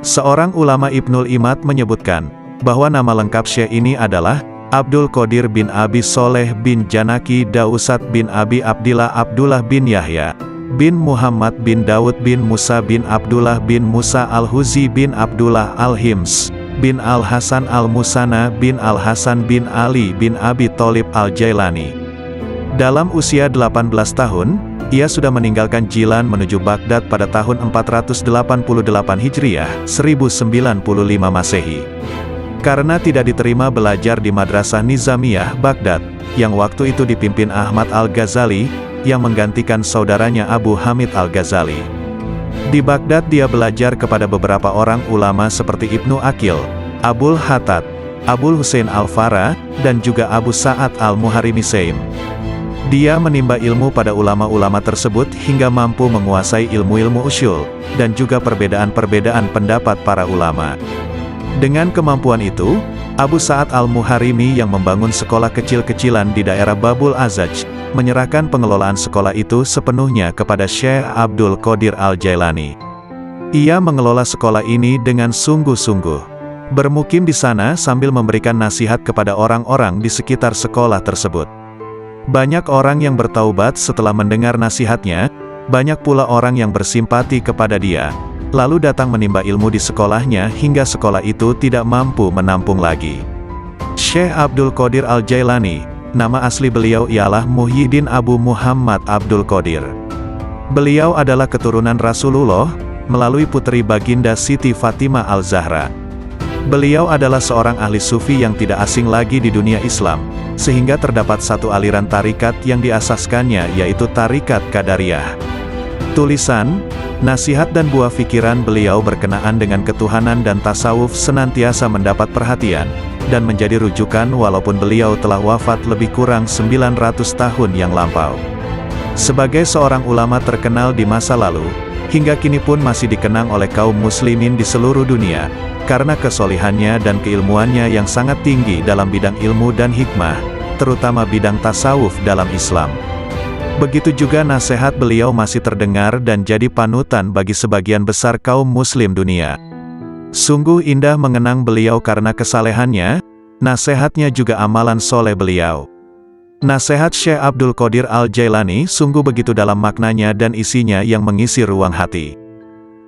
S1: Seorang ulama Ibnul Imad menyebutkan, bahwa nama lengkap Syekh ini adalah Abdul Qadir bin Abi Soleh bin Janaki Dausat bin Abi Abdillah Abdullah bin Yahya bin Muhammad bin Daud bin Musa bin Abdullah bin Musa Al-Huzi bin Abdullah Al-Hims bin Al-Hasan Al-Musana bin Al-Hasan bin Ali bin Abi Tholib Al-Jailani. Dalam usia 18 tahun, ia sudah meninggalkan Jilan menuju Baghdad pada tahun 488 Hijriah, 1095 Masehi. Karena tidak diterima belajar di Madrasah Nizamiyah Baghdad, yang waktu itu dipimpin Ahmad Al-Ghazali, yang menggantikan saudaranya Abu Hamid Al-Ghazali. Di Baghdad dia belajar kepada beberapa orang ulama seperti Ibnu Aqil, Abul Hattad, Abul Husain Al-Farah, dan juga Abu Sa'ad Al-Muharimi Saim. Dia menimba ilmu pada ulama-ulama tersebut hingga mampu menguasai ilmu-ilmu usyul, dan juga perbedaan-perbedaan pendapat para ulama. Dengan kemampuan itu, Abu Sa'ad Al-Muharimi yang membangun sekolah kecil-kecilan di daerah Babul Azaj, menyerahkan pengelolaan sekolah itu sepenuhnya kepada Syekh Abdul Qadir Al-Jailani. Ia mengelola sekolah ini dengan sungguh-sungguh, bermukim di sana sambil memberikan nasihat kepada orang-orang di sekitar sekolah tersebut. Banyak orang yang bertaubat setelah mendengar nasihatnya, banyak pula orang yang bersimpati kepada dia, lalu datang menimba ilmu di sekolahnya hingga sekolah itu tidak mampu menampung lagi. Syekh Abdul Qadir Al-Jailani, nama asli beliau ialah Muhyiddin Abu Muhammad Abdul Qadir. Beliau adalah keturunan Rasulullah, melalui putri baginda Siti Fatimah Al-Zahra. Beliau adalah seorang ahli sufi yang tidak asing lagi di dunia Islam, sehingga terdapat satu aliran tarikat yang diasaskannya yaitu Tarikat Qadariyah. Tulisan, nasihat dan buah pikiran beliau berkenaan dengan ketuhanan dan tasawuf senantiasa mendapat perhatian, dan menjadi rujukan walaupun beliau telah wafat lebih kurang 900 tahun yang lampau. Sebagai seorang ulama terkenal di masa lalu, hingga kini pun masih dikenang oleh kaum muslimin di seluruh dunia, karena kesolihannya dan keilmuannya yang sangat tinggi dalam bidang ilmu dan hikmah, terutama bidang tasawuf dalam Islam. Begitu juga nasihat beliau masih terdengar dan jadi panutan bagi sebagian besar kaum muslim dunia. Sungguh indah mengenang beliau karena kesalehannya, nasihatnya juga amalan soleh beliau. Nasihat Syekh Abdul Qadir Al-Jailani sungguh begitu dalam maknanya dan isinya yang mengisi ruang hati.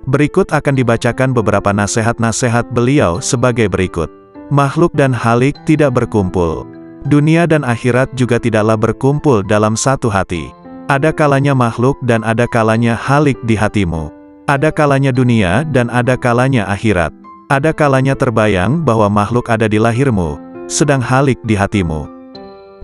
S1: Berikut akan dibacakan beberapa nasihat-nasihat beliau sebagai berikut. Makhluk dan halik tidak berkumpul. Dunia dan akhirat juga tidaklah berkumpul dalam satu hati. Ada kalanya makhluk dan ada kalanya halik di hatimu. Ada kalanya dunia dan ada kalanya akhirat. Ada kalanya terbayang bahwa makhluk ada di lahirmu, sedang halik di hatimu.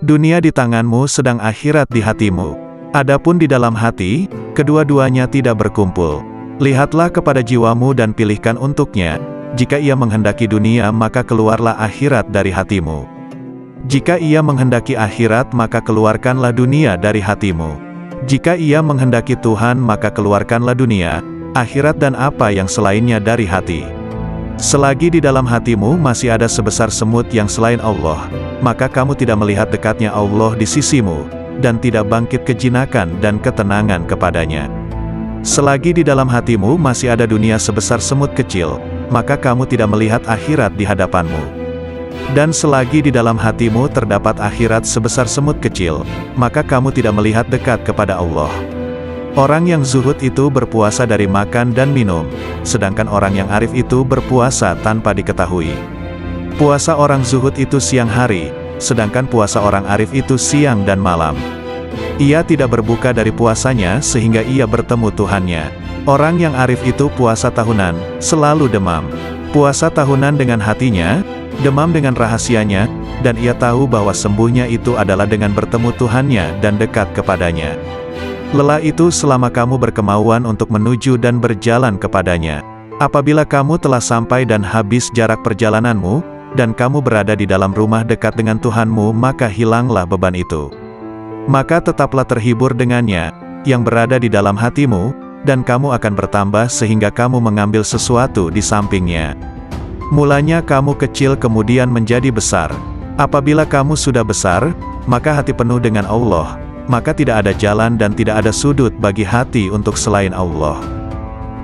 S1: Dunia di tanganmu sedang akhirat di hatimu. Adapun di dalam hati, kedua-duanya tidak berkumpul. Lihatlah kepada jiwamu dan pilihkan untuknya. Jika ia menghendaki dunia maka keluarlah akhirat dari hatimu. Jika ia menghendaki akhirat maka keluarkanlah dunia dari hatimu. Jika ia menghendaki Tuhan maka keluarkanlah dunia, akhirat dan apa yang selainnya dari hati. Selagi di dalam hatimu masih ada sebesar semut yang selain Allah, maka kamu tidak melihat dekatnya Allah di sisimu, dan tidak bangkit kejinakan dan ketenangan kepadanya. Selagi di dalam hatimu masih ada dunia sebesar semut kecil, maka kamu tidak melihat akhirat di hadapanmu. Dan selagi di dalam hatimu terdapat akhirat sebesar semut kecil, maka kamu tidak melihat dekat kepada Allah. Orang yang zuhud itu berpuasa dari makan dan minum, sedangkan orang yang arif itu berpuasa tanpa diketahui. Puasa orang zuhud itu siang hari, sedangkan puasa orang arif itu siang dan malam. Ia tidak berbuka dari puasanya sehingga ia bertemu Tuhannya. Orang yang arif itu puasa tahunan, selalu demam. Puasa tahunan dengan hatinya, demam dengan rahasianya, dan ia tahu bahwa sembuhnya itu adalah dengan bertemu Tuhannya dan dekat kepadanya. Lelah itu selama kamu berkemauan untuk menuju dan berjalan kepadanya. Apabila kamu telah sampai dan habis jarak perjalananmu, dan kamu berada di dalam rumah dekat dengan Tuhanmu, maka hilanglah beban itu. Maka tetaplah terhibur dengannya, yang berada di dalam hatimu, dan kamu akan bertambah sehingga kamu mengambil sesuatu di sampingnya. Mulanya kamu kecil kemudian menjadi besar. Apabila kamu sudah besar, maka hati penuh dengan Allah, maka tidak ada jalan dan tidak ada sudut bagi hati untuk selain Allah.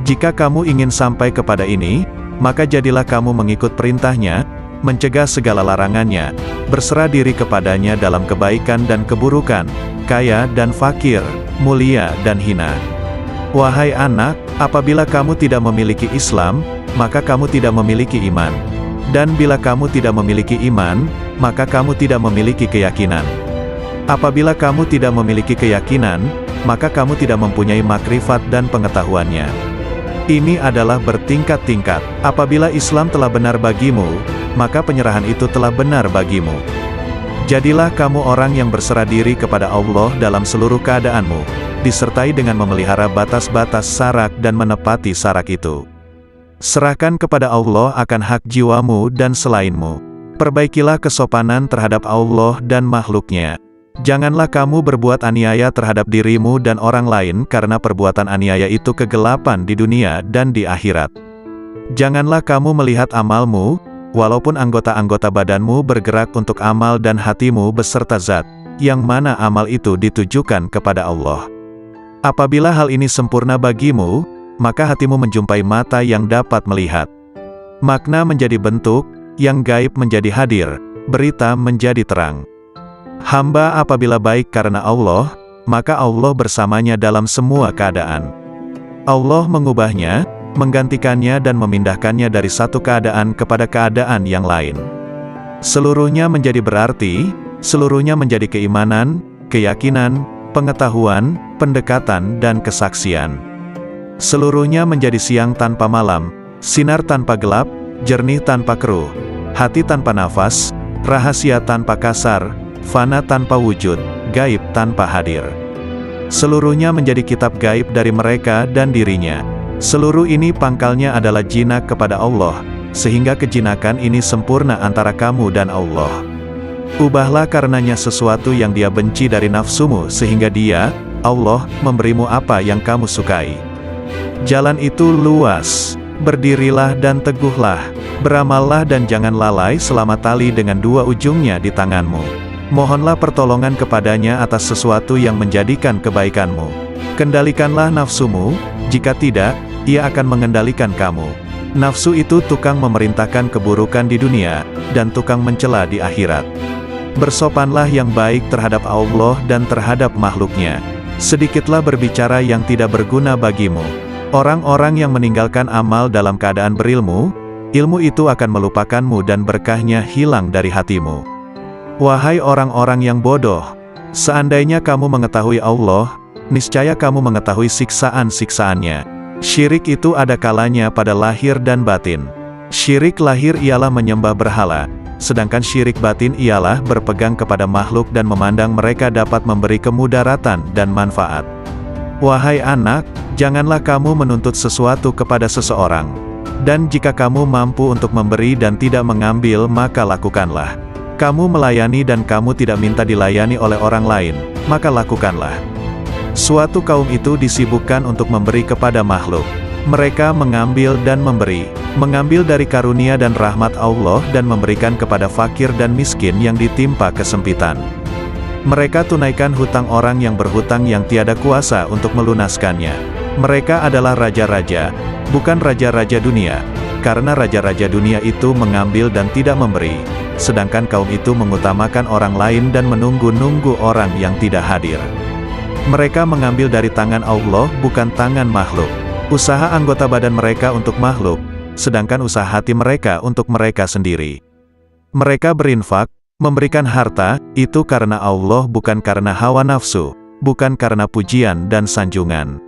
S1: Jika kamu ingin sampai kepada ini, maka jadilah kamu mengikut perintahnya, mencegah segala larangannya, berserah diri kepadanya dalam kebaikan dan keburukan, kaya dan fakir, mulia dan hina. Wahai anak, apabila kamu tidak memiliki Islam, maka kamu tidak memiliki iman. Dan bila kamu tidak memiliki iman, maka kamu tidak memiliki keyakinan. Apabila kamu tidak memiliki keyakinan, maka kamu tidak mempunyai makrifat dan pengetahuannya. Ini adalah bertingkat-tingkat. Apabila Islam telah benar bagimu, maka penyerahan itu telah benar bagimu. Jadilah kamu orang yang berserah diri kepada Allah dalam seluruh keadaanmu, disertai dengan memelihara batas-batas syarak dan menepati syarak itu. Serahkan kepada Allah akan hak jiwamu dan selainmu. Perbaikilah kesopanan terhadap Allah dan makhluknya. Janganlah kamu berbuat aniaya terhadap dirimu dan orang lain karena perbuatan aniaya itu kegelapan di dunia dan di akhirat. Janganlah kamu melihat amalmu, walaupun anggota-anggota badanmu bergerak untuk amal dan hatimu beserta zat, yang mana amal itu ditujukan kepada Allah. Apabila hal ini sempurna bagimu, maka hatimu menjumpai mata yang dapat melihat. Makna menjadi bentuk, yang gaib menjadi hadir, berita menjadi terang. Hamba apabila baik karena Allah, maka Allah bersamanya dalam semua keadaan. Allah mengubahnya, menggantikannya dan memindahkannya dari satu keadaan kepada keadaan yang lain. Seluruhnya menjadi berarti, seluruhnya menjadi keimanan, keyakinan, pengetahuan, pendekatan dan kesaksian. Seluruhnya menjadi siang tanpa malam, sinar tanpa gelap, jernih tanpa keruh, hati tanpa nafas, rahasia tanpa kasar, fana tanpa wujud, gaib tanpa hadir. Seluruhnya menjadi kitab gaib dari mereka dan dirinya. Seluruh ini pangkalnya adalah jinak kepada Allah, sehingga kejinakan ini sempurna antara kamu dan Allah. Ubahlah karenanya sesuatu yang dia benci dari nafsumu sehingga dia, Allah, memberimu apa yang kamu sukai. Jalan itu luas. Berdirilah dan teguhlah. Beramallah dan jangan lalai selama tali dengan dua ujungnya di tanganmu. Mohonlah pertolongan kepadanya atas sesuatu yang menjadikan kebaikanmu. Kendalikanlah nafsumu, jika tidak, ia akan mengendalikan kamu. Nafsu itu tukang memerintahkan keburukan di dunia, dan tukang mencela di akhirat. Bersopanlah yang baik terhadap Allah dan terhadap makhluknya. Sedikitlah berbicara yang tidak berguna bagimu. Orang-orang yang meninggalkan amal dalam keadaan berilmu, ilmu itu akan melupakanmu dan berkahnya hilang dari hatimu. Wahai orang-orang yang bodoh, seandainya kamu mengetahui Allah, niscaya kamu mengetahui siksaan-siksaannya. Syirik itu ada kalanya pada lahir dan batin. Syirik lahir ialah menyembah berhala, sedangkan syirik batin ialah berpegang kepada makhluk dan memandang mereka dapat memberi kemudaratan dan manfaat. Wahai anak, janganlah kamu menuntut sesuatu kepada seseorang. Dan jika kamu mampu untuk memberi dan tidak mengambil, maka lakukanlah. Kamu melayani dan kamu tidak minta dilayani oleh orang lain, maka lakukanlah. Suatu kaum itu disibukkan untuk memberi kepada makhluk. Mereka mengambil dan memberi, mengambil dari karunia dan rahmat Allah dan memberikan kepada fakir dan miskin yang ditimpa kesempitan. Mereka tunaikan hutang orang yang berhutang yang tiada kuasa untuk melunaskannya. Mereka adalah raja-raja, bukan raja-raja dunia, karena raja-raja dunia itu mengambil dan tidak memberi. Sedangkan kaum itu mengutamakan orang lain dan menunggu-nunggu orang yang tidak hadir. Mereka mengambil dari tangan Allah bukan tangan makhluk. Usaha anggota badan mereka untuk makhluk, sedangkan usaha hati mereka untuk mereka sendiri. Mereka berinfak, memberikan harta, itu karena Allah bukan karena hawa nafsu, bukan karena pujian dan sanjungan.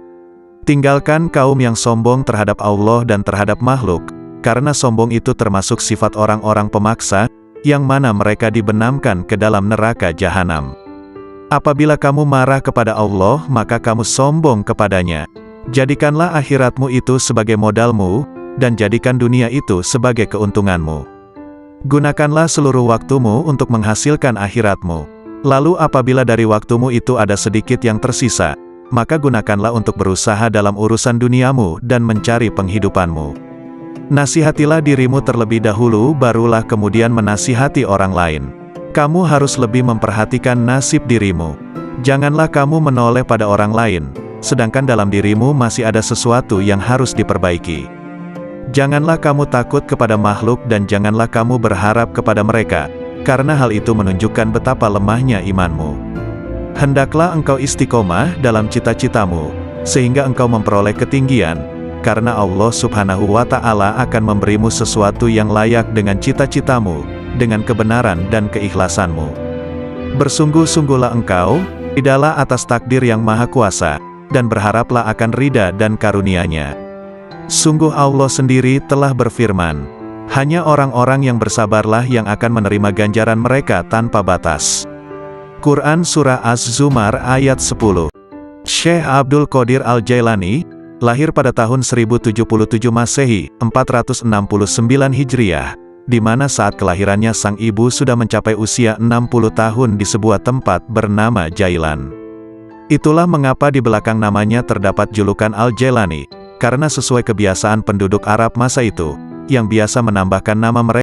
S1: Tinggalkan kaum yang sombong terhadap Allah dan terhadap makhluk, karena sombong itu termasuk sifat orang-orang pemaksa, yang mana mereka dibenamkan ke dalam neraka jahanam. Apabila kamu marah kepada Allah, maka kamu sombong kepadanya. Jadikanlah akhiratmu itu sebagai modalmu, dan jadikan dunia itu sebagai keuntunganmu. Gunakanlah seluruh waktumu untuk menghasilkan akhiratmu. Lalu apabila dari waktumu itu ada sedikit yang tersisa, maka gunakanlah untuk berusaha dalam urusan duniamu dan mencari penghidupanmu. Nasihatilah dirimu terlebih dahulu, barulah kemudian menasihati orang lain. Kamu harus lebih memperhatikan nasib dirimu. Janganlah kamu menoleh pada orang lain, sedangkan dalam dirimu masih ada sesuatu yang harus diperbaiki. Janganlah kamu takut kepada makhluk dan janganlah kamu berharap kepada mereka, karena hal itu menunjukkan betapa lemahnya imanmu. Hendaklah engkau istiqomah dalam cita-citamu, sehingga engkau memperoleh ketinggian, karena Allah Subhanahu wa Ta'ala akan memberimu sesuatu yang layak dengan cita-citamu, dengan kebenaran dan keikhlasanmu. Bersungguh-sungguhlah engkau, ridalah atas takdir yang maha kuasa, dan berharaplah akan ridha dan karunia-Nya. Sungguh Allah sendiri telah berfirman, hanya orang-orang yang bersabarlah yang akan menerima ganjaran mereka tanpa batas. Quran Surah Az-Zumar ayat 10. Syekh Abdul Qadir Al-Jailani, lahir pada tahun 1077 Masehi, 469 Hijriah, di mana saat kelahirannya sang ibu sudah mencapai usia 60 tahun di sebuah tempat bernama Jailan. Itulah mengapa di belakang namanya terdapat julukan Al-Jailani, karena sesuai kebiasaan penduduk Arab masa itu, yang biasa menambahkan nama mereka